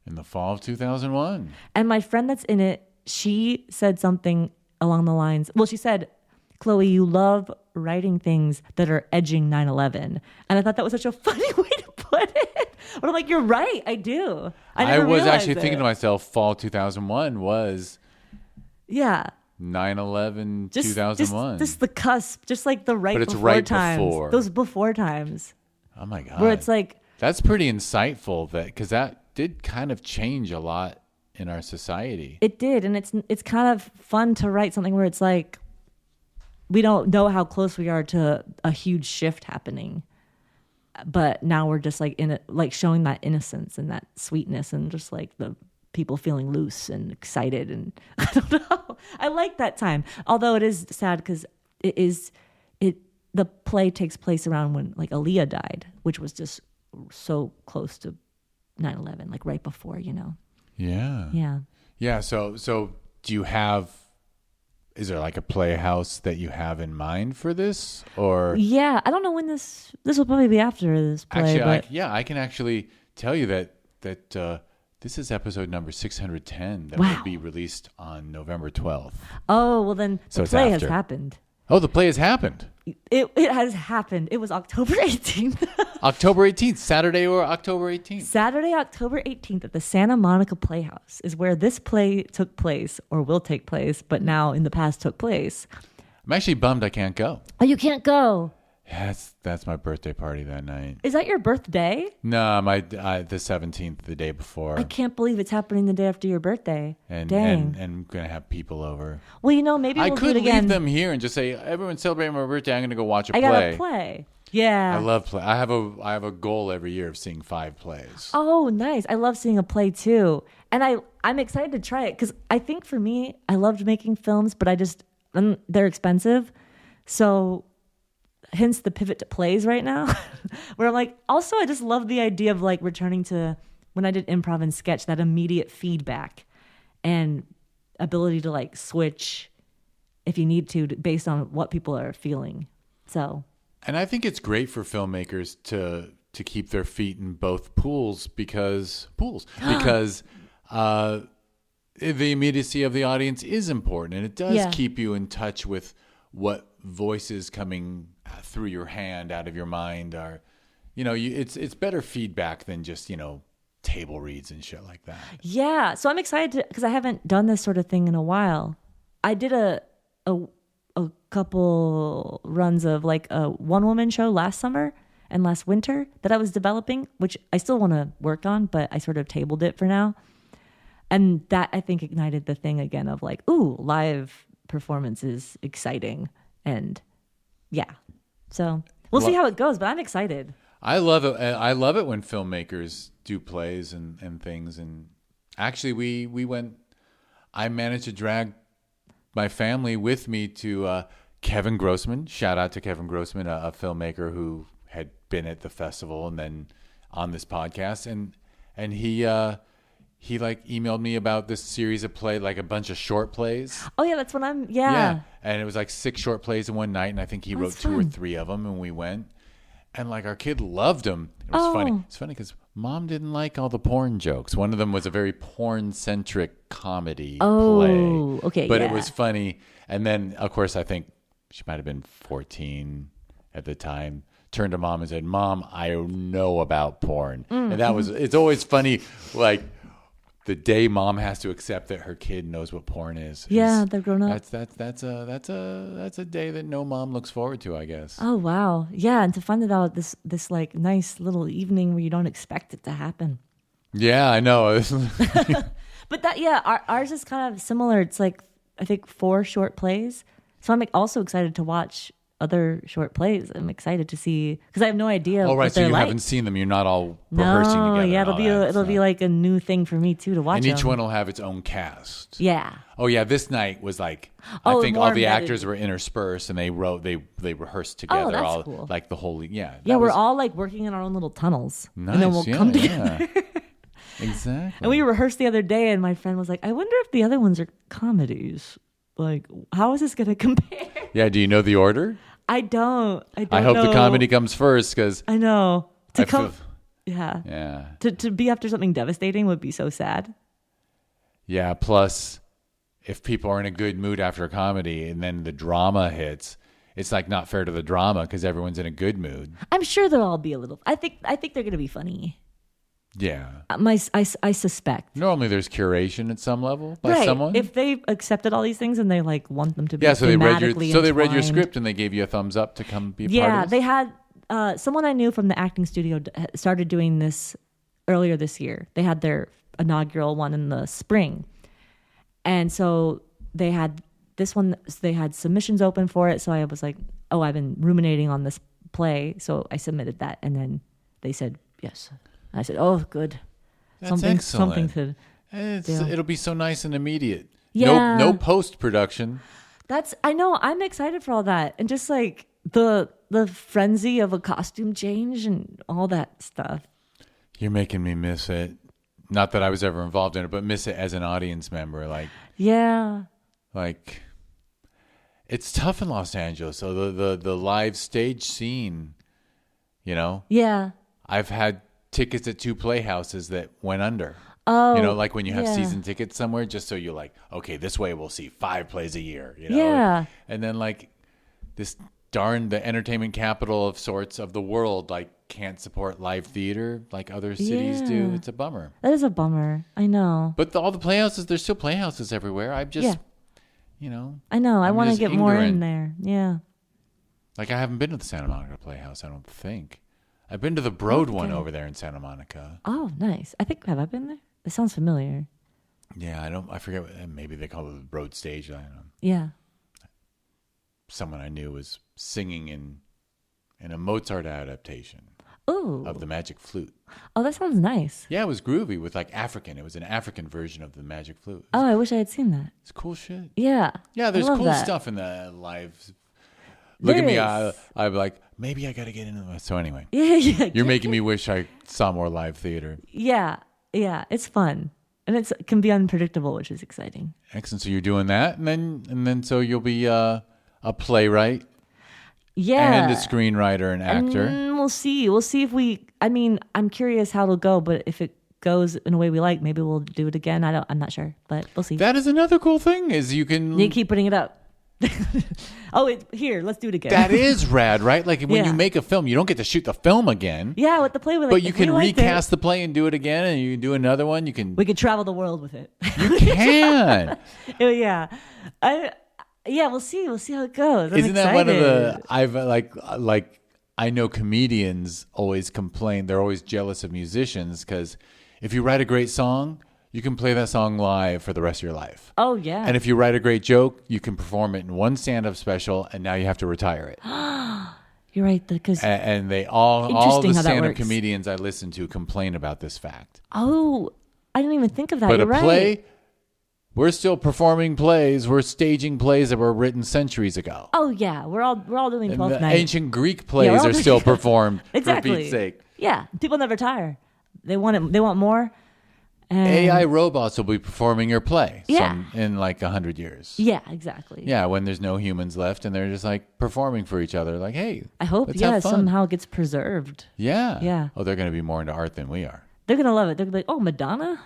In the fall of 2001. And my friend that's in it, she said something along the lines, well, she said, Chloe, you love writing things that are edging 9/11. And I thought that was such a funny way to put it. But I'm like, you're right, I do. I was actually thinking to myself, fall 2001 was... Yeah. 9/11, 2001. Just the cusp, just like the but it's before right times. before. Those before times. Oh my God. Where it's like. That's pretty insightful because that did kind of change a lot in our society. It did. And it's kind of fun to write something where it's like, we don't know how close we are to a huge shift happening. But now we're just like in it, like showing that innocence and that sweetness and just like the people feeling loose and excited. And I don't know. I like that time. Although it is sad because the play takes place around when like Aaliyah died, which was just so close to 9/11, like right before, Yeah. Yeah. Yeah. So do you have, is there like a playhouse that you have in mind for this or? Yeah. I don't know when this will probably be after this play. Actually, I can actually tell you that this is episode number 610 that will be released on November 12th. Oh, well then the play has happened. Oh, the play has happened. It has happened. It was October 18th. October 18th, Saturday or October 18th? Saturday, October 18th at the Santa Monica Playhouse is where this play took place or will take place, but now in the past took place. I'm actually bummed I can't go. Oh, you can't go? That's my birthday party that night. Is that your birthday? No, the 17th, the day before. I can't believe it's happening the day after your birthday. And Dang. And I'm going to have people over. Well, maybe we'll do it again. I could leave them here and just say, everyone's celebrating my birthday. I'm going to go watch a play. I got a play. Yeah. I love play. I have a goal every year of seeing 5 plays. Oh, nice. I love seeing a play too. And I'm excited to try it because I think for me, I loved making films, but they're expensive. So hence the pivot to plays right now where I'm like, also I just love the idea of like returning to when I did improv and sketch, that immediate feedback and ability to like switch if you need to based on what people are feeling. So, and I think it's great for filmmakers to keep their feet in both pools because the immediacy of the audience is important and it does keep you in touch with what voices coming through your hand out of your mind are, it's better feedback than just, table reads and shit like that. Yeah. So I'm excited because I haven't done this sort of thing in a while. I did a couple runs of like a one-woman show last summer and last winter that I was developing, which I still want to work on, but I sort of tabled it for now. And that I think ignited the thing again of like, ooh, live performance is exciting. And yeah, so we'll see how it goes, but I'm excited. I love it. I love it when filmmakers do plays and things. And actually I managed to drag my family with me to Kevin Grossman. Shout out to Kevin Grossman, a filmmaker who had been at the festival and then on this podcast. And he like emailed me about this series of play, like a bunch of short plays. Oh yeah, that's what yeah. And it was like 6 short plays in one night. And I think he wrote 2 or 3 of them and we went and like our kid loved them. It was funny. It's funny because mom didn't like all the porn jokes. One of them was a very porn centric comedy play. Okay. But it was funny. And then of course, I think she might've been 14 at the time. Turned to mom and said, "Mom, I know about porn." And it's always funny. Like, the day mom has to accept that her kid knows what porn is. Yeah, they're grown up. That's a day that no mom looks forward to, I guess. Oh wow, yeah, and to find it out this like nice little evening where you don't expect it to happen. Yeah, I know. But ours is kind of similar. It's like I think 4 short plays. So I'm also excited to watch other short plays. I'm excited to see because I have no idea. Oh, right. What So you like. haven't seen them. You're not all rehearsing together. Yeah, it'll be like a new thing for me too to watch. And each one will have its own cast. Yeah. Oh yeah. This night was like I think all the actors were interspersed and they rehearsed together. Oh, that's all cool. like the whole we're all like working in our own little tunnels. Nice. And then we'll come together. Yeah. Exactly. And we rehearsed the other day, and my friend was like, "I wonder if the other ones are comedies. Like, how is this going to compare?" Yeah. Do you know the order? I don't I hope know. the comedy comes first because I know Yeah. To be after something devastating would be so sad. Yeah. Plus, if people are in a good mood after a comedy and then the drama hits, it's like not fair to the drama because everyone's in a good mood. I'm sure they'll all be a little. I think they're going to be funny. Yeah. I suspect. Normally there's curation at some level by someone. If they accepted all these things and they like want them to be so they read your entwined. script and they gave you a thumbs up to come be a part of Yeah, this? they had someone I knew from the acting studio started doing this earlier this year. They had their inaugural one in the spring. And so they had this one, they had submissions open for it. So I was like, oh, I've been ruminating on this play. So I submitted that. And then they said, yes. I said, "Oh, good. That's excellent. It'll be so nice and immediate. Yeah. No post production. I know. I'm excited for all that, and just like the frenzy of a costume change and all that stuff. You're making me miss it. Not that I was ever involved in it, but miss it as an audience member. Like it's tough in Los Angeles. So the live stage scene, you know. Yeah. I've had tickets at 2 playhouses that went under. Oh, you know, like when you have season tickets somewhere, just so you're like, okay, this way we'll see 5 plays a year. You know? Yeah. And then like the entertainment capital of sorts of the world, like can't support live theater like other cities do. It's a bummer. That is a bummer. I know. But all the playhouses, there's still playhouses everywhere. I'm just, you know. I know. I want to get more in ignorant. there. Yeah. Like I haven't been to the Santa Monica Playhouse, I don't think. I've been to the Broad one over there in Santa Monica. Oh, nice. have I been there? It sounds familiar. Yeah, I forget. Maybe they call it the Broad Stage. I don't know. Yeah. Someone I knew was singing in a Mozart adaptation of the Magic Flute. Oh, that sounds nice. Yeah, it was groovy with like African. It was an African version of the Magic Flute. Oh, I wish I had seen that. It's cool shit. Yeah. Yeah, there's cool stuff in the live. Look at me. I'm like, maybe I got to get into this. So anyway. Yeah. You're making me wish I saw more live theater. Yeah. Yeah. It's fun. And it can be unpredictable, which is exciting. Excellent. So you're doing that. And then so you'll be a playwright. Yeah. And a screenwriter and actor. And we'll see. We'll see if I'm curious how it'll go, but if it goes in a way we like, maybe we'll do it again. I'm not sure, but we'll see. That is another cool thing is you keep putting it up. Here, let's do it again. That is rad, right? Like when you make a film, you don't get to shoot the film again. Yeah, with the play, but you can recast the play and do it again, and you can do another one. We could travel the world with it. You can. Yeah, we'll see. We'll see how it goes. Isn't that one of the? I've like I know comedians always complain. They're always jealous of musicians because if you write a great song, you can play that song live for the rest of your life. Oh, yeah. And if you write a great joke, you can perform it in one stand-up special, and now you have to retire it. You're right. And they all the stand-up comedians I listen to complain about this fact. Oh, I didn't even think of that. But You're play, we're still performing plays. We're staging plays that were written centuries ago. Oh, yeah. We're all doing 12th the night. Ancient Greek plays are still performed exactly. for Pete's sake. Yeah. People never tire. They want it. They want more. AI robots will be performing your play in like 100 years. Yeah, exactly. Yeah, when there's no humans left and they're just like performing for each other. Like, hey, I hope somehow it gets preserved. Yeah. Yeah. Oh, they're going to be more into art than we are. They're going to love it. They're going to be like, oh, Madonna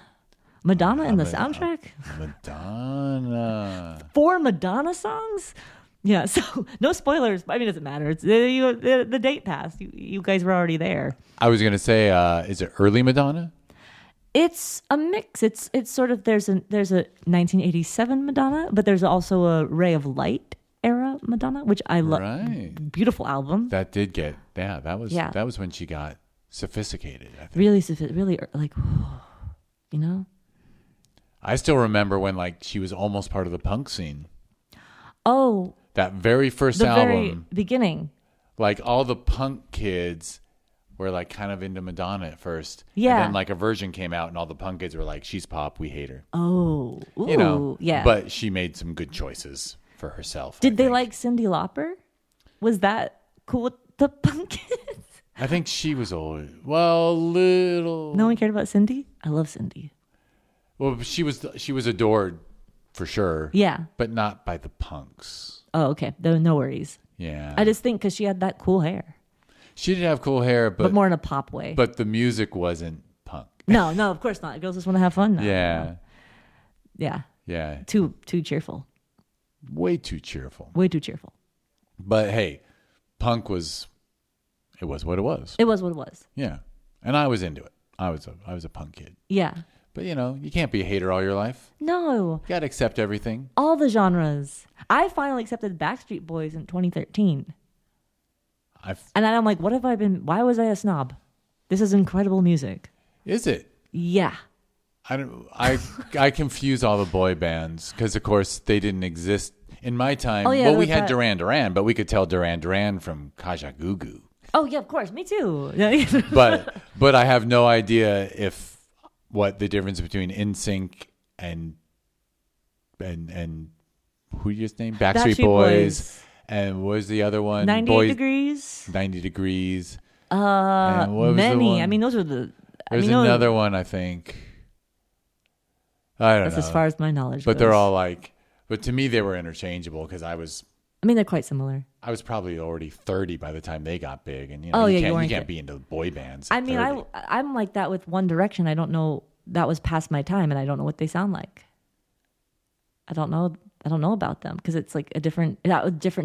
in the soundtrack? Madonna. 4 Madonna songs? Yeah, so no spoilers. I mean, it doesn't matter. It's the date passed. You guys were already there. I was going to say, is it early Madonna? It's a mix. It's sort of there's a 1987 Madonna, but there's also a Ray of Light era Madonna, which I love. Right. Beautiful album. That did get that was when she got sophisticated. I think. Really like, you know. I still remember when like she was almost part of the punk scene. Oh. That very first the album. Very beginning. Like all the punk kids were like kind of into Madonna at first. Yeah. And then like a version came out and all the punk kids were like, she's pop, we hate her. Oh. Ooh, you know. Yeah. But she made some good choices for herself. Did they like Cyndi Lauper? Was that cool with the punk kids? I think she was little. No one cared about Cyndi? I love Cyndi. Well, she was adored for sure. Yeah. But not by the punks. Oh, okay. No worries. Yeah. I just think because she had that cool hair. She did have cool hair, but more in a pop way. But the music wasn't punk. No, of course not. Girls just want to have fun now. Yeah. No. Yeah. Yeah. Too cheerful. Way too cheerful. Way too cheerful. But hey, punk was what it was. It was what it was. Yeah. And I was into it. I was a punk kid. Yeah. But you can't be a hater all your life. No. You gotta accept everything. All the genres. I finally accepted Backstreet Boys in 2013. And then I'm like, why was I a snob? This is incredible music. Is it? Yeah. I confuse all the boy bands because, of course, they didn't exist in my time. Oh, yeah, well, we had Duran Duran, but we could tell Duran Duran from Kajagoogoo. Oh, yeah, of course. Me too. but I have no idea what the difference between NSYNC and who you just named? Backstreet Boys. And what was the other one? 98 Degrees. 90 Degrees. And what was many. I mean, those are the... There's another one, I think. I don't know. That's as far as my knowledge But goes. they're all like... But to me, they were interchangeable because I mean, they're quite similar. I was probably already 30 by the time they got big. And, you can't be into boy bands. I mean, I'm like that with One Direction. I don't know. That was past my time, and I don't know what they sound like. I don't know about them because it's like a different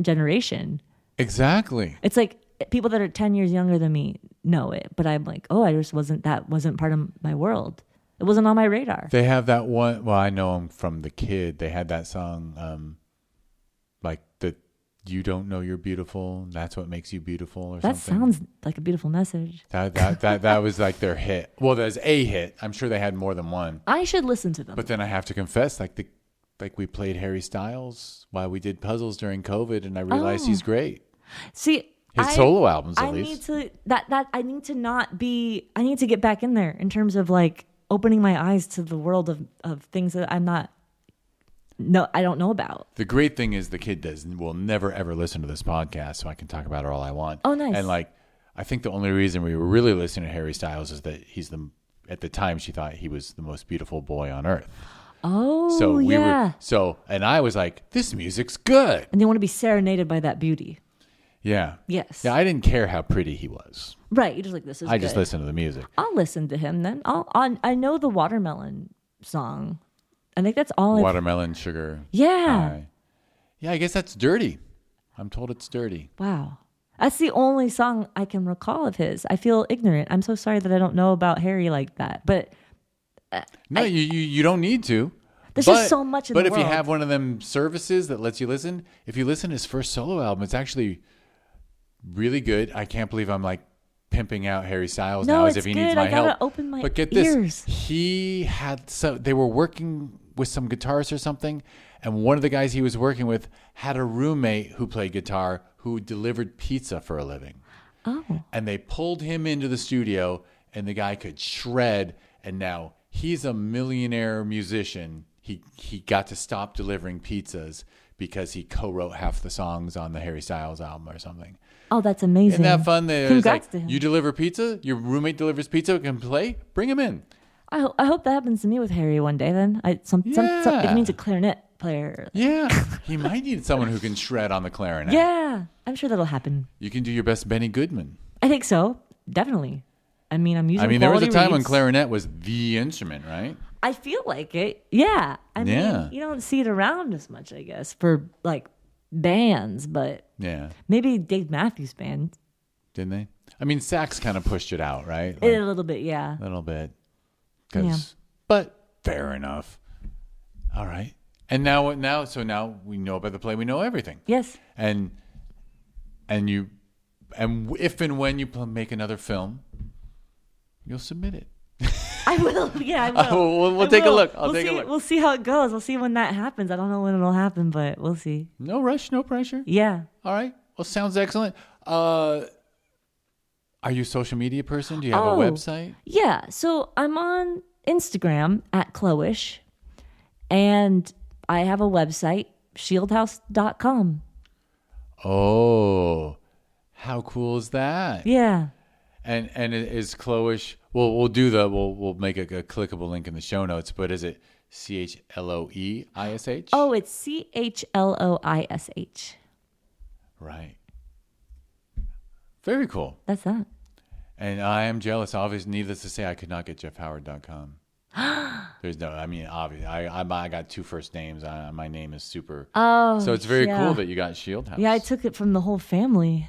generation. Exactly. It's like people that are 10 years younger than me know it, but I'm like, that wasn't part of my world. It wasn't on my radar. They have that one. Well, I know them from The Kid. They had that song, like "You Don't Know You're Beautiful. That's What Makes You Beautiful," or that something. That sounds like a beautiful message. That was like their hit. Well, there's a hit. I'm sure they had more than one. I should listen to them. But then I have to confess, like we played Harry Styles while we did puzzles during COVID, and I realized he's great. See, his solo albums, at least. I need to get back in there in terms of like opening my eyes to the world of things that I don't know about. The great thing is the kid will never ever listen to this podcast, so I can talk about it all I want. Oh, nice. And like, I think the only reason we were really listening to Harry Styles is that at the time she thought he was the most beautiful boy on earth. Oh, so yeah. And I was like, this music's good. And they want to be serenaded by that beauty. Yeah. Yes. Yeah, I didn't care how pretty he was. Right. You're just like, this is I just listened to the music. I'll listen to him then. I know the Watermelon song. I think that's all. Watermelon Sugar. Yeah. High. Yeah, I guess that's dirty. I'm told it's dirty. Wow. That's the only song I can recall of his. I feel ignorant. I'm so sorry that I don't know about Harry like that. But no, you don't need to. There's just so much in the world. But if you have one of them services that lets you listen, if you listen to his first solo album, it's actually really good. I can't believe I'm like pimping out Harry Styles now as if he needs my help. I gotta open my But get ears. this, they were working with some guitarists or something, and one of the guys he was working with had a roommate who played guitar who delivered pizza for a living. Oh. And they pulled him into the studio, and the guy could shred, and now he's a millionaire musician. He got to stop delivering pizzas because he co-wrote half the songs on the Harry Styles album or something. Oh, that's amazing. Isn't that fun? Congrats to him. You deliver pizza, your roommate delivers pizza, can play, bring him in. I hope that happens to me with Harry one day then. If he needs a clarinet player. Yeah. He might need someone who can shred on the clarinet. Yeah. I'm sure that'll happen. You can do your best Benny Goodman. I think so. Definitely. I mean, there was a time when clarinet was the instrument, right? I feel like it. Yeah. I mean, you don't see it around as much, I guess, for like bands, but maybe Dave Matthews Band. Didn't they? I mean, sax kind of pushed it out, right? Like, a little bit, yeah. A little bit. But fair enough. All right. And now we know about the play. We know everything. Yes. And if and when you make another film, you'll submit it. I will. Yeah, I will. We'll take a look. I'll take a look. We'll see how it goes. We'll see when that happens. I don't know when it'll happen, but we'll see. No rush, no pressure. Yeah. All right. Well, sounds excellent. Are you a social media person? Do you have a website? Yeah. So I'm on Instagram at Chloe, and I have a website, Schildhause.com. Oh, how cool is that? Yeah. And is Chloe? We'll make a clickable link in the show notes. But is it CHLOEISH? Oh, it's CHLOISH. Right. Very cool. That's that. And I am jealous. Obviously, needless to say, I could not get JeffHoward.com. There's no. I mean, obviously, I got two first names. My name is super. Oh, so it's very cool that you got Schieldhause. Yeah, I took it from the whole family.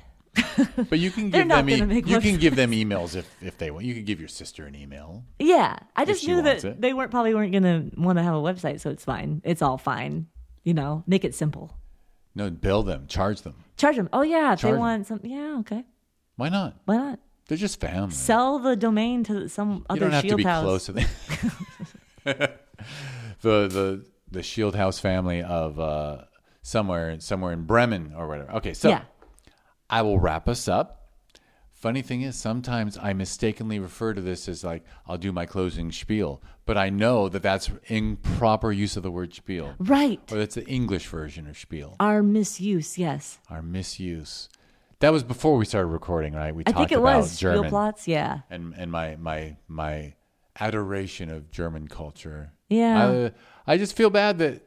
But you can give them give them emails if they want. You can give your sister an email. Yeah, I just knew that they probably weren't going to want to have a website, so it's fine. It's all fine. Make it simple. No, bill them, charge them. Charge them. Oh yeah, if they want some. Yeah, okay. Why not? Why not? They're just family. Sell the domain to some other Schildhause. You don't have to be close to them. the Schildhause family of somewhere in Bremen or whatever. Okay, so yeah. I will wrap us up. Funny thing is, sometimes I mistakenly refer to this as like, I'll do my closing spiel, but I know that that's improper use of the word spiel. Right. Or that's the English version of spiel. Our misuse, yes. Our misuse. That was before we started recording, right? We talked about German. Spiel plots, yeah. And my adoration of German culture. Yeah. I just feel bad that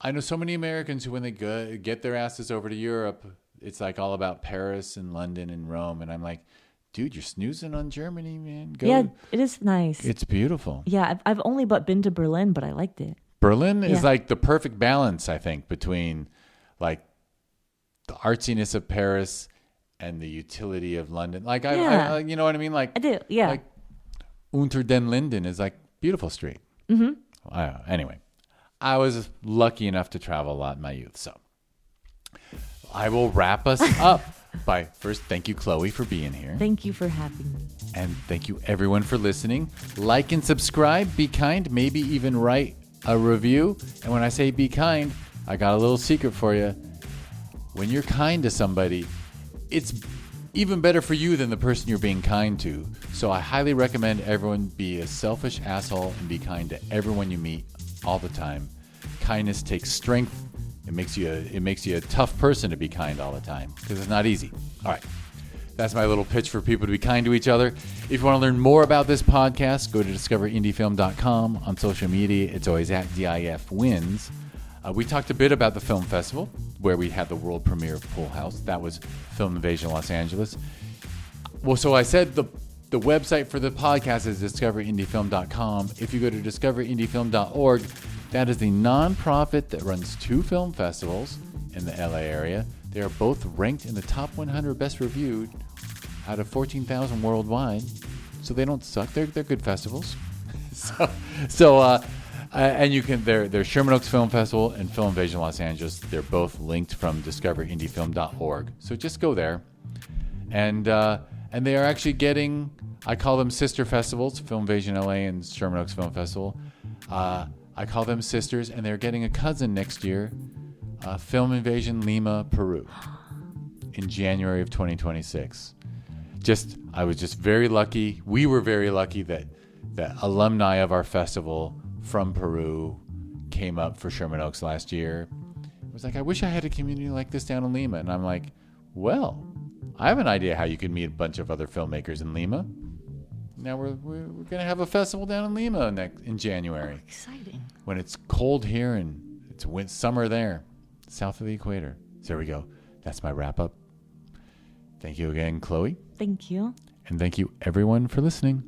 I know so many Americans who, when they get their asses over to Europe, it's like all about Paris and London and Rome. And I'm like, dude, you're snoozing on Germany, man. Yeah, it is nice. It's beautiful. Yeah, I've only been to Berlin, but I liked it. Berlin is like the perfect balance, I think, between like the artsiness of Paris and the utility of London. Like, I you know what I mean? Like, I do, yeah. Like, Unter den Linden is like beautiful street. Mm-hmm. Anyway, I was lucky enough to travel a lot in my youth, so I will wrap us up by first, thank you, Chloe, for being here. Thank you for having me. And thank you, everyone, for listening. Like and subscribe, be kind, maybe even write a review. And when I say be kind, I got a little secret for you. When you're kind to somebody, it's even better for you than the person you're being kind to. So I highly recommend everyone be a selfish asshole and be kind to everyone you meet all the time. Kindness takes strength. It makes you a tough person to be kind all the time because it's not easy. All right. That's my little pitch for people to be kind to each other. If you want to learn more about this podcast, go to discoverindiefilm.com. On social media, it's always at DIFWins. We talked a bit about the film festival where we had the world premiere of Full House. That was Film Invasion Los Angeles. Well, so I said the website for the podcast is discoverindiefilm.com. If you go to discoverindiefilm.org, that is the nonprofit that runs 2 film festivals in the LA area. They are both ranked in the top 100 best reviewed out of 14,000 worldwide. So they don't suck. They're good festivals. And you can they're Sherman Oaks Film Festival and Film Invasion Los Angeles. They're both linked from discoverindiefilm.org. So just go there. And they are actually getting, I call them sister festivals, Film Invasion LA and Sherman Oaks Film Festival. I call them sisters, and they're getting a cousin next year, Film Invasion Lima, Peru, in January of 2026. I was just very lucky. We were very lucky that alumni of our festival from Peru came up for Sherman Oaks last year. It was like, I wish I had a community like this down in Lima. And I'm like, well, I have an idea how you can meet a bunch of other filmmakers in Lima. Now we're going to have a festival down in Lima in January. Oh, exciting. When it's cold here and it's summer there, south of the equator. So there we go. That's my wrap up. Thank you again, Chloe. Thank you. And thank you, everyone, for listening.